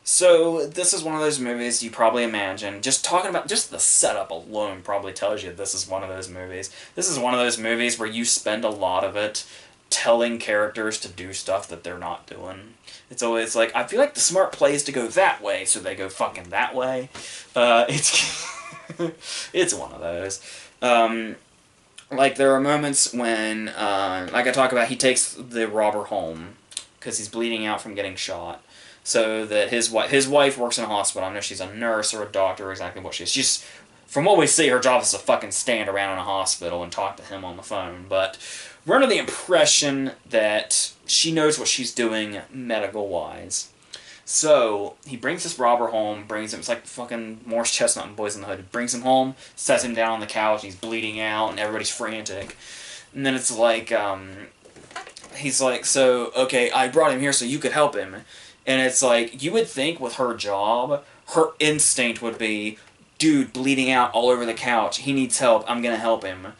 So, this is one of those movies you probably imagine, just talking about, just the setup alone probably tells you this is one of those movies. This is one of those movies where you spend a lot of it telling characters to do stuff that they're not doing. It's always like, I feel like the smart play is to go that way, so they go fucking that way. It's one of those. Like, there are moments when, like I talk about, he takes the robber home, because he's bleeding out from getting shot, so that his wife works in a hospital. I don't know if she's a nurse or a doctor or exactly what she is. She's, from what we see, her job is to fucking stand around in a hospital and talk to him on the phone, but we're under the impression that she knows what she's doing medical-wise. So, he brings this robber home, brings him, it's like fucking Morris Chestnut and Boys in the Hood. He brings him home, sets him down on the couch, he's bleeding out, and everybody's frantic. And then it's like, he's like, so, okay, I brought him here so you could help him. And it's like, you would think with her job, her instinct would be, dude, bleeding out all over the couch. He needs help. I'm going to help him.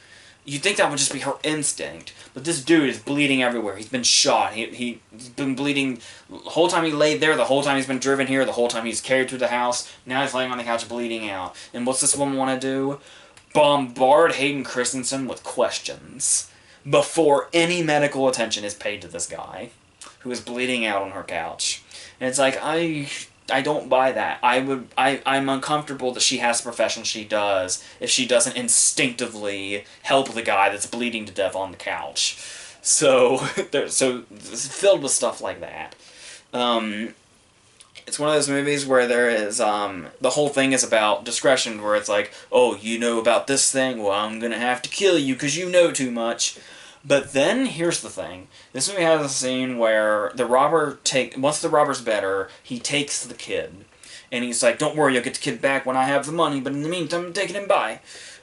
You'd think that would just be her instinct. But this dude is bleeding everywhere. He's been shot. He's been bleeding the whole time he laid there, the whole time he's been driven here, the whole time he's carried through the house. Now he's laying on the couch bleeding out. And what's this woman want to do? Bombard Hayden Christensen with questions before any medical attention is paid to this guy who is bleeding out on her couch. And it's like, I don't buy that. I'm uncomfortable that she has the profession she does if she doesn't instinctively help the guy that's bleeding to death on the couch. So it's filled with stuff like that. It's one of those movies where there is, the whole thing is about discretion, where it's like, oh, you know about this thing? Well, I'm gonna have to kill you because you know too much. But then, here's the thing. This movie has a scene where the robber once the robber's better, he takes the kid. And he's like, don't worry, you'll get the kid back when I have the money, but in the meantime, I'm taking him by.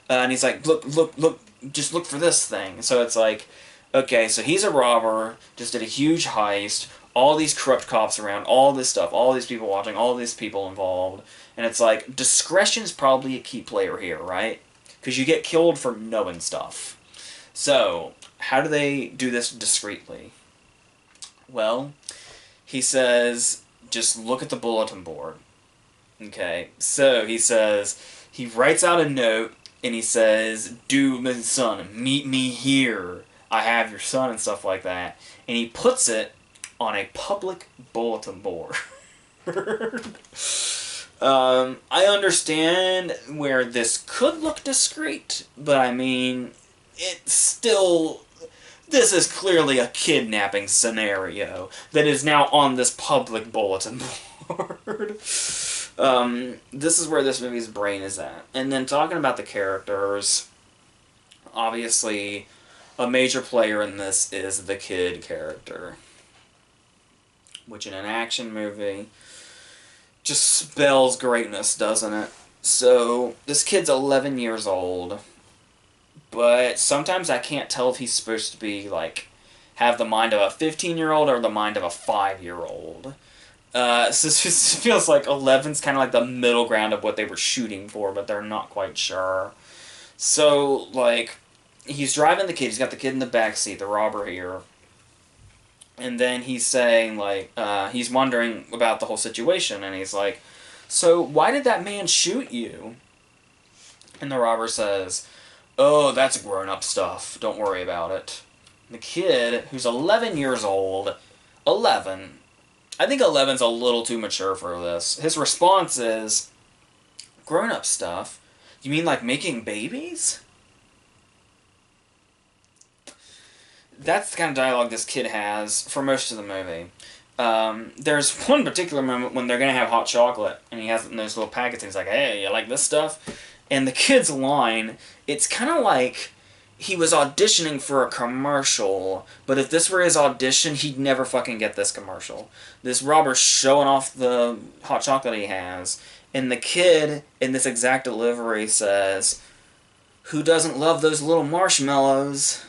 And he's like, look, just look for this thing. So it's like, okay, so he's a robber, just did a huge heist, all these corrupt cops around, all this stuff, all these people watching, all these people involved. And it's like, discretion's probably a key player here, right? Because you get killed for knowing stuff. So, how do they do this discreetly? Well, he says, just look at the bulletin board. Okay, so he says, he writes out a note, and he says, my son, meet me here. I have your son, and stuff like that. And he puts it on a public bulletin board. I understand where this could look discreet, but I mean, it's still... This is clearly a kidnapping scenario that is now on this public bulletin board. This is where this movie's brain is at. And then talking about the characters, obviously a major player in this is the kid character, which in an action movie just spells greatness, doesn't it? So, this kid's 11 years old. But sometimes I can't tell if he's supposed to be, like, have the mind of a 15-year-old or the mind of a 5-year-old. So it just feels like 11's kind of like the middle ground of what they were shooting for, but they're not quite sure. So, like, he's driving the kid. He's got the kid in the backseat, the robber here. And then he's saying, like, he's wondering about the whole situation, and he's like, so why did that man shoot you? And the robber says, oh, that's grown-up stuff. Don't worry about it. The kid, who's 11 years old, 11, I think 11's a little too mature for this. His response is, grown-up stuff? You mean like making babies? That's the kind of dialogue this kid has for most of the movie. There's one particular moment when they're going to have hot chocolate, and he has it in those little packets, and he's like, hey, you like this stuff? And the kid's line, it's kind of like he was auditioning for a commercial, but if this were his audition, he'd never fucking get this commercial. This robber's showing off the hot chocolate he has, and the kid, in this exact delivery, says, who doesn't love those little marshmallows?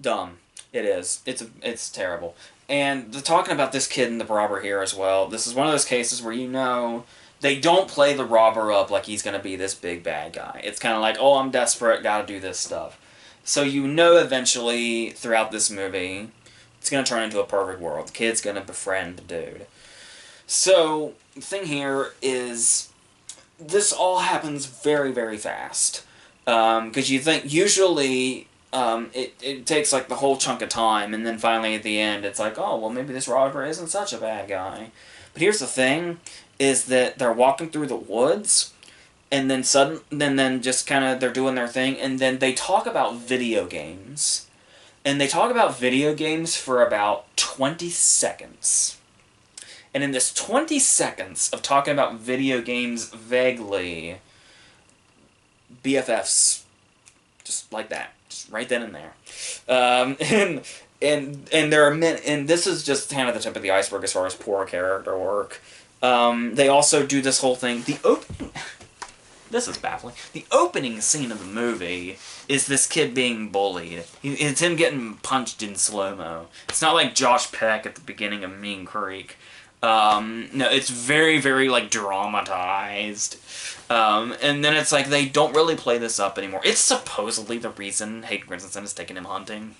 Dumb. It is. It's terrible. And talking about this kid and the robber here as well, this is one of those cases where you know... They don't play the robber up like he's going to be this big bad guy. It's kind of like, oh, I'm desperate, gotta do this stuff. So you know eventually, throughout this movie, it's going to turn into a perfect world. The kid's going to befriend the dude. So, the thing here is, this all happens very, very fast. Because you think, usually, it takes like the whole chunk of time, and then finally at the end, it's like, oh, well, maybe this robber isn't such a bad guy. But here's the thing, is that they're walking through the woods, and then then just kind of they're doing their thing, and then they talk about video games. And they talk about video games for about 20 seconds. And in this 20 seconds of talking about video games vaguely, BFFs, just like that, just right then and there. And there are and this is just kind of the tip of the iceberg as far as poor character work. They also do this whole thing. This is baffling. The opening scene of the movie is this kid being bullied. It's him getting punched in slow-mo. It's not like Josh Peck at the beginning of Mean Creek. No, it's very, very, like, dramatized. And then it's like, they don't really play this up anymore. It's supposedly the reason Hayden Christensen has taken him hunting.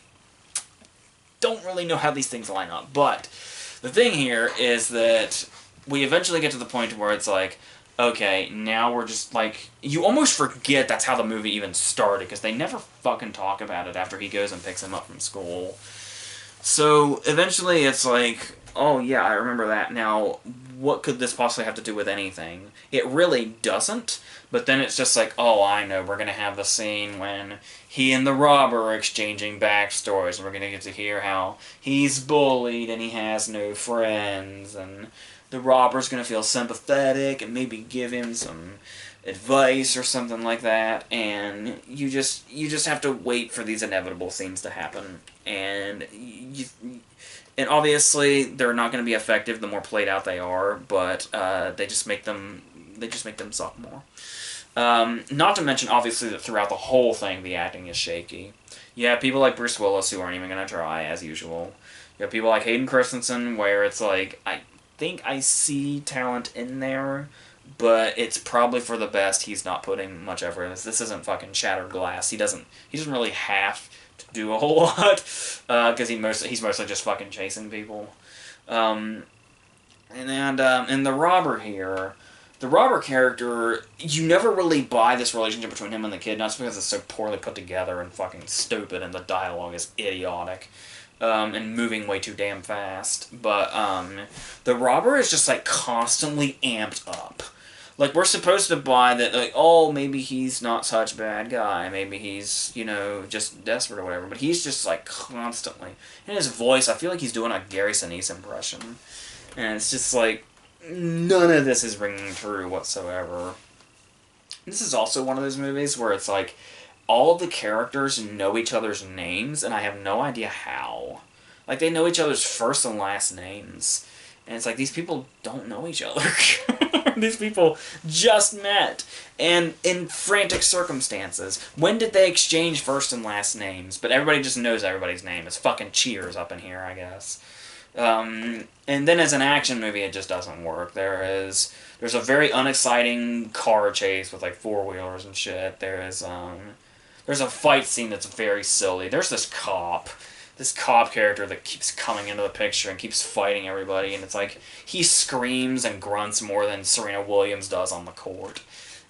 Don't really know how these things line up, but the thing here is that we eventually get to the point where it's like, okay, now we're just like, you almost forget that's how the movie even started, because they never fucking talk about it after he goes and picks him up from school. So eventually it's like, oh yeah, I remember that. Now, what could this possibly have to do with anything? It really doesn't, but then it's just like, oh, I know, we're going to have the scene when he and the robber are exchanging backstories, and we're going to get to hear how he's bullied and he has no friends, and the robber's going to feel sympathetic and maybe give him some advice or something like that, and you just have to wait for these inevitable scenes to happen, and obviously they're not going to be effective the more played out they are, but they just make them suck more. Not to mention, obviously, that throughout the whole thing, the acting is shaky. You have people like Bruce Willis who aren't even going to try, as usual. You have people like Hayden Christensen, where it's like, I think I see talent in there, but it's probably for the best he's not putting much effort in this. This isn't fucking Shattered Glass. He doesn't really have to do a whole lot, because he's mostly just fucking chasing people. And the robber here, the robber character, you never really buy this relationship between him and the kid, not just because it's so poorly put together and fucking stupid and the dialogue is idiotic, and moving way too damn fast, but the robber is just like constantly amped up. Like, we're supposed to buy that, like, oh, maybe he's not such a bad guy, maybe he's, you know, just desperate or whatever, but he's just, like, constantly, in his voice, I feel like he's doing a Gary Sinise impression, and it's just, like, none of this is ringing true whatsoever. This is also one of those movies where it's, like, all of the characters know each other's names, and I have no idea how. Like, they know each other's first and last names, and it's like, these people don't know each other. These people just met, and in frantic circumstances. When did they exchange first and last names? But everybody just knows everybody's name. It's fucking Cheers up in here, I guess. And then as an action movie, it just doesn't work. There's a very unexciting car chase with, like, four-wheelers and shit. There's a fight scene that's very silly. There's this cop character that keeps coming into the picture and keeps fighting everybody, and it's like, he screams and grunts more than Serena Williams does on the court.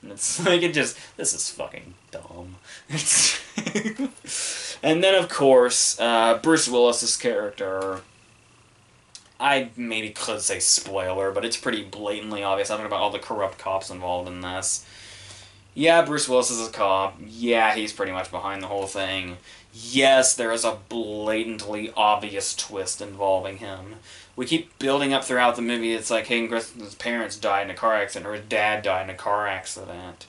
And it's like, this is fucking dumb. And then, of course, Bruce Willis's character, I maybe could say spoiler, but it's pretty blatantly obvious. I don't know about all the corrupt cops involved in this. Yeah, Bruce Willis is a cop. Yeah, he's pretty much behind the whole thing. Yes, there is a blatantly obvious twist involving him. We keep building up throughout the movie. It's like Hayden Christensen's parents died in a car accident, or his dad died in a car accident.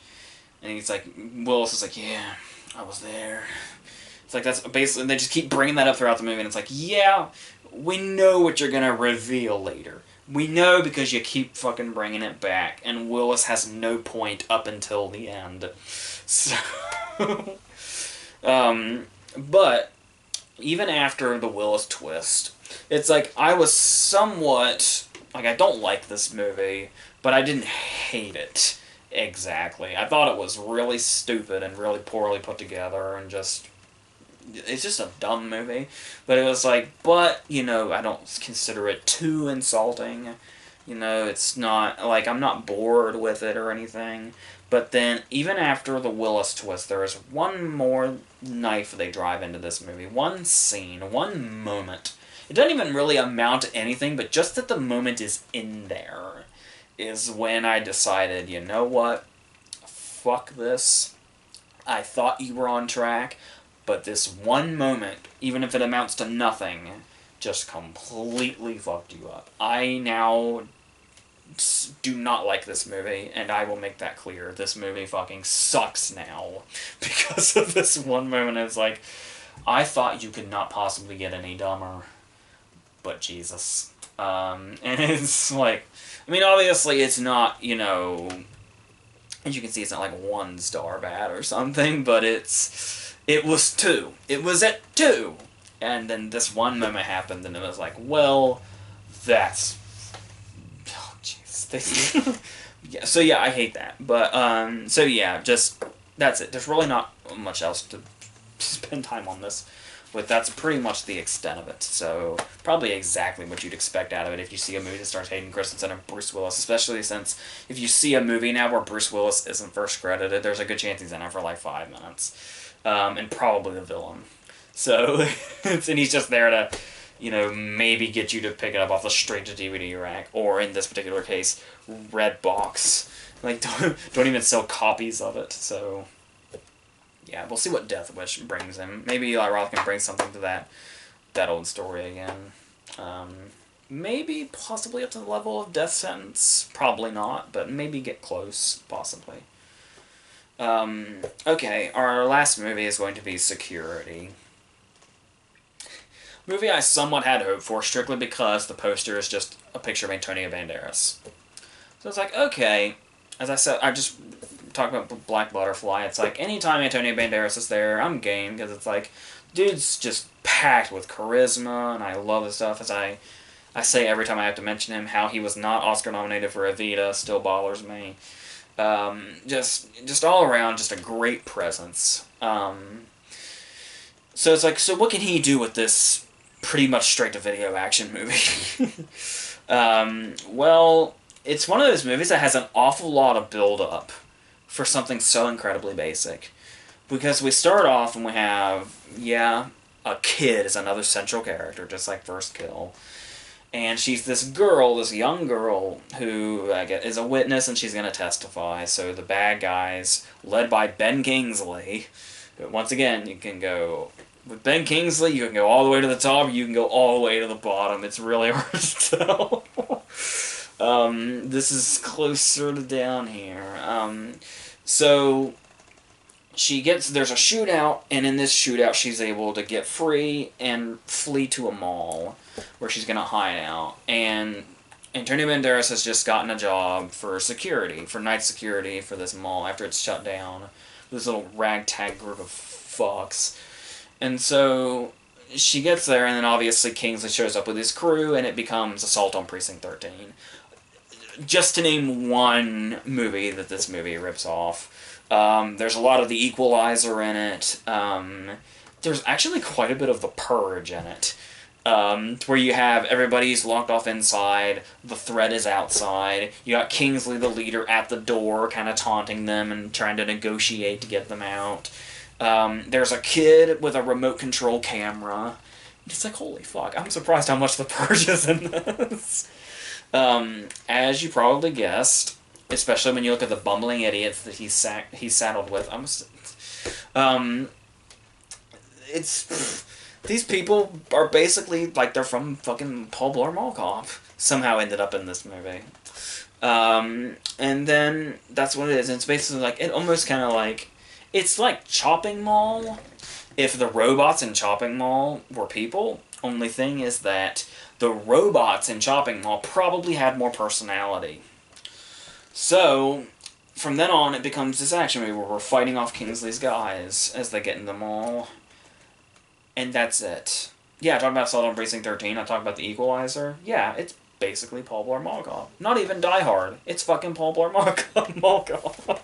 And he's like, Willis is like, yeah, I was there. It's like, that's basically, they just keep bringing that up throughout the movie, and it's like, yeah, we know what you're gonna reveal later. We know because you keep fucking bringing it back, and Willis has no point up until the end. So, but even after the Willis twist, it's like, I was somewhat, like, I don't like this movie, but I didn't hate it exactly. I thought it was really stupid and really poorly put together, and it's just a dumb movie. But it was like, but, you know, I don't consider it too insulting. You know, it's not, like, I'm not bored with it or anything. But then, even after the Willis twist, there is one more knife they drive into this movie. One scene, one moment. It doesn't even really amount to anything, but just that the moment is in there is when I decided, you know what? Fuck this. I thought you were on track, but this one moment, even if it amounts to nothing, just completely fucked you up. I now do not like this movie, and I will make that clear. This movie fucking sucks now because of this one moment. It's like, I thought you could not possibly get any dumber, but Jesus. And it's like, I mean, obviously it's not, you know, As you can see, it's not like 1 star bad or something, but it was 2. It was at 2. And then this one moment happened, and it was like, well, that's... Oh, jeez. Yeah, so yeah, I hate that. But, so yeah, just... That's it. There's really not much else to spend time on this with. That's pretty much the extent of it. So, probably exactly what you'd expect out of it if you see a movie that starts Hayden Christensen and Bruce Willis, especially since if you see a movie now where Bruce Willis isn't first credited, there's a good chance he's in it for like 5 minutes. And probably the villain. So, and he's just there to, you know, maybe get you to pick it up off the straight-to-DVD rack, or in this particular case, Redbox. Like, don't even sell copies of it, so... Yeah, we'll see what Death Wish brings him. Maybe Eli Roth can bring something to that old story again. Maybe possibly up to the level of Death Sentence. Probably not, but maybe get close, possibly. Okay, our last movie is going to be Security. Movie I somewhat had hope for, strictly because the poster is just a picture of Antonio Banderas. So it's like, okay, as I said, I just talked about Black Butterfly. It's like, anytime Antonio Banderas is there, I'm game, because it's like, dude's just packed with charisma, and I love his stuff. As I say every time I have to mention him, how he was not Oscar nominated for Evita still bothers me. Just all around, just a great presence. So it's like, so what can he do with this pretty much straight-to-video action movie? Well, it's one of those movies that has an awful lot of build-up for something so incredibly basic. Because we start off and we have, yeah, a kid is another central character, just like First Kill. And she's this girl, this young girl, who is a witness, and she's going to testify. So the bad guys, led by Ben Kingsley, once again, you can go... With Ben Kingsley, you can go all the way to the top, you can go all the way to the bottom. It's really hard to tell. This is closer to down here. So there's a shootout, and in this shootout she's able to get free and flee to a mall where she's going to hide out. And Antonio Banderas has just gotten a job for security, for night security for this mall after it's shut down. This little ragtag group of fucks. And so she gets there, and then obviously Kingsley shows up with his crew, and it becomes Assault on Precinct 13. Just to name one movie that this movie rips off. There's a lot of The Equalizer in it. There's actually quite a bit of The Purge in it. Where you have everybody's locked off inside, the threat is outside, you got Kingsley the leader at the door kind of taunting them and trying to negotiate to get them out. There's a kid with a remote control camera. It's like, holy fuck, I'm surprised how much The Purge is in this. As you probably guessed, especially when you look at the bumbling idiots that he's saddled with, these people are basically like they're from fucking Paul Blart Mall Cop. Somehow ended up in this movie. And then that's what it is. And it's basically like, it almost kind of like, it's like Chopping Mall if the robots in Chopping Mall were people. Only thing is that the robots in Chopping Mall probably had more personality. So, from then on, it becomes this action movie where we're fighting off Kingsley's guys as they get in the mall. And that's it. Yeah, I talk about Assault on Precinct 13, I talk about The Equalizer. Yeah, it's basically Paul Blart Mall Cop. Not even Die Hard. It's fucking Paul Blart Mall Cop.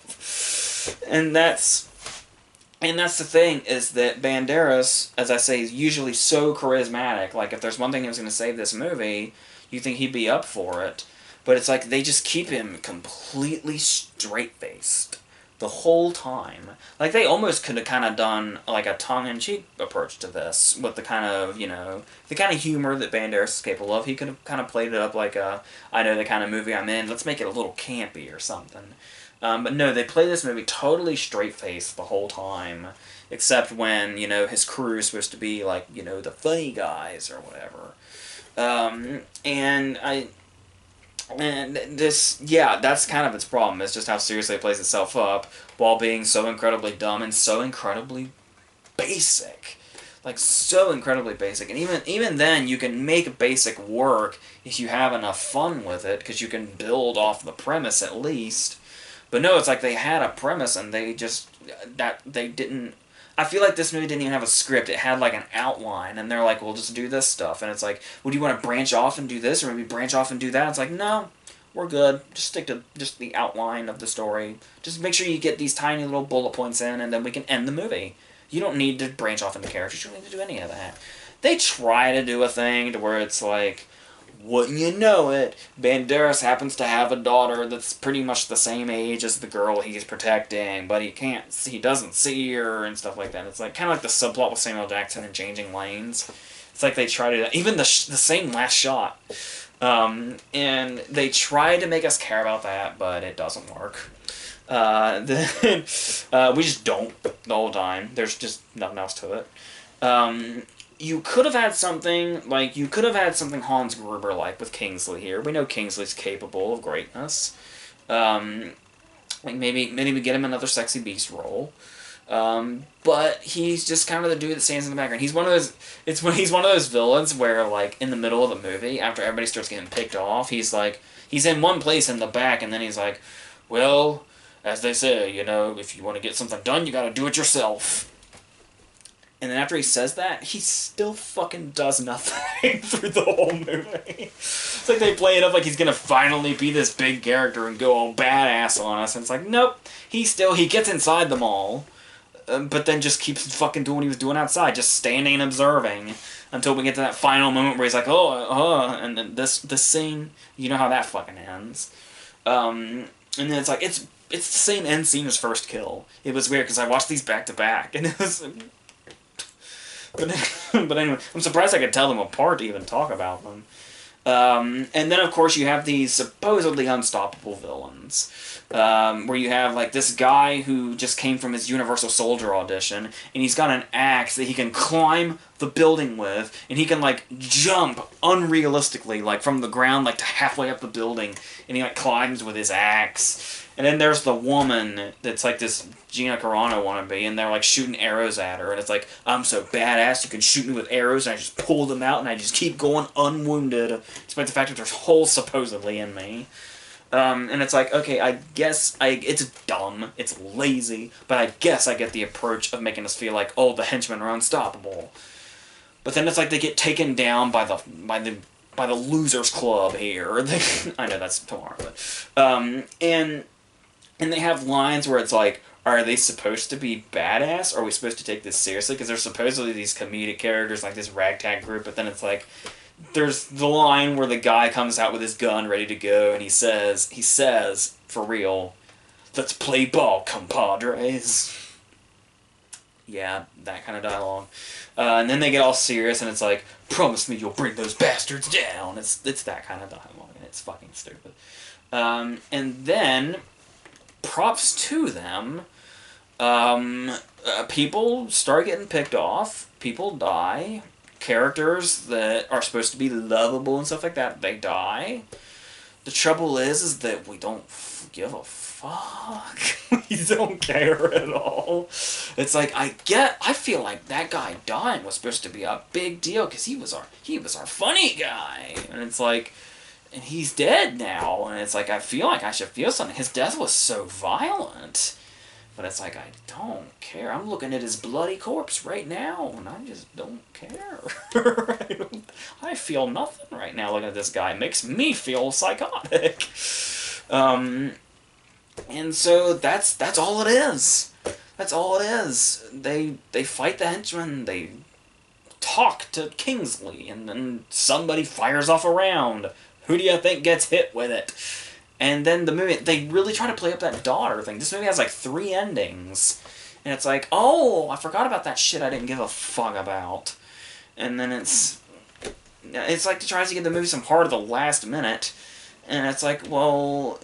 And that's the thing, is that Banderas, as I say, is usually so charismatic. Like, if there's one thing that was going to save this movie, you think he'd be up for it. But it's like, they just keep him completely straight-faced the whole time. Like, they almost could have kind of done, like, a tongue-in-cheek approach to this, with the kind of, you know, the kind of humor that Banderas is capable of. He could have kind of played it up like a, I know the kind of movie I'm in, let's make it a little campy or something. But no, they play this movie totally straight-faced the whole time, except when, you know, his crew is supposed to be, like, you know, the funny guys or whatever. And this, yeah, that's kind of its problem. It's just how seriously it plays itself up while being so incredibly dumb and so incredibly basic. Like, so incredibly basic. And even then, you can make basic work if you have enough fun with it, because you can build off the premise at least. But no, it's like they had a premise and they just that they didn't. I feel like this movie didn't even have a script. It had like an outline, and they're like, "We'll just do this stuff." And it's like, "Would you want to branch off and do this, or maybe branch off and do that?" It's like, no, we're good. Just stick to just the outline of the story. Just make sure you get these tiny little bullet points in, and then we can end the movie. You don't need to branch off into characters. You don't need to do any of that. They try to do a thing to where it's like, wouldn't you know it, Banderas happens to have a daughter that's pretty much the same age as the girl he's protecting, but he doesn't see her and stuff like that. It's like kind of like the subplot with Samuel Jackson and Changing Lanes. It's like they try to even the same last shot, and they try to make us care about that, but it doesn't work. Then we just don't the whole time. There's just nothing else to it. You could have had something Hans Gruber like with Kingsley here. We know Kingsley's capable of greatness. Maybe we get him another sexy beast role. But he's just kind of the dude that stands in the background. He's one of those villains where like in the middle of the movie, after everybody starts getting picked off, he's in one place in the back, and then he's like, well, as they say, if you want to get something done, you got to do it yourself. And then after he says that, he still fucking does nothing through the whole movie. It's like they play it up like he's gonna finally be this big character and go all badass on us. And it's like, nope. He gets inside them all, but then just keeps fucking doing what he was doing outside, just standing and observing until we get to that final moment where he's like, and then this scene, you know how that fucking ends. And then it's like, it's the same end scene as First Kill. It was weird because I watched these back to back, and it was. But anyway, I'm surprised I could tell them apart to even talk about them. And then, of course, you have these supposedly unstoppable villains. Where you have, like, this guy who just came from his Universal Soldier audition, and he's got an axe that he can climb the building with, and he can, like, jump unrealistically, like, from the ground, like, to halfway up the building, and he, like, climbs with his axe. And then there's the woman that's like this Gina Carano wannabe, and they're like shooting arrows at her, and it's like, I'm so badass, you can shoot me with arrows, and I just pull them out, and I just keep going unwounded, despite the fact that there's holes supposedly in me. And it's like, okay, I guess it's dumb, it's lazy, but I guess I get the approach of making us feel like, oh, the henchmen are unstoppable. But then it's like they get taken down by the losers club here. I know that's tomorrow, but and they have lines where it's like, are they supposed to be badass? Are we supposed to take this seriously? Because there's supposedly these comedic characters, like this ragtag group, but then it's like, there's the line where the guy comes out with his gun ready to go, and he says, for real, let's play ball, compadres. Yeah, that kind of dialogue. And then they get all serious, and it's like, promise me you'll bring those bastards down. It's that kind of dialogue, and it's fucking stupid. And then, props to them, people start getting picked off, people die, characters that are supposed to be lovable and stuff like that, they die. The trouble is that we don't give a fuck. We don't care at all. It's like, I feel like that guy dying was supposed to be a big deal because he was our funny guy. And it's like, and he's dead now, and it's like, I feel like I should feel something. His death was so violent. But it's like, I don't care. I'm looking at his bloody corpse right now, and I just don't care. I feel nothing right now looking at this guy. It makes me feel psychotic. And so that's all it is. That's all it is. They fight the henchmen, they talk to Kingsley, and then somebody fires off a round. Who do you think gets hit with it? And then the movie, they really try to play up that daughter thing. This movie has like 3 endings. And it's like, oh, I forgot about that shit I didn't give a fuck about. And then it's like it tries to give the movie some heart at the last minute. And it's like, well,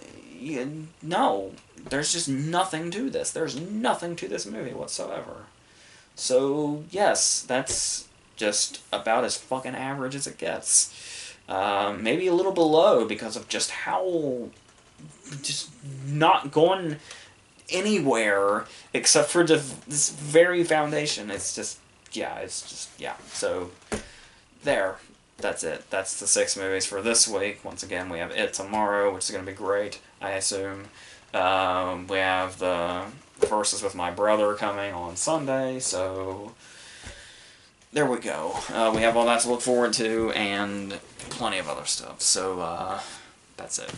no. There's just nothing to this. There's nothing to this movie whatsoever. So, yes, that's just about as fucking average as it gets. Maybe a little below because of just how... just not going anywhere except for this very foundation. It's just, yeah. So, there. That's it. That's the 6 movies for this week. Once again, we have It tomorrow, which is going to be great, I assume. We have the Versus with my brother coming on Sunday, so there we go. We have all that to look forward to, and plenty of other stuff, so that's it.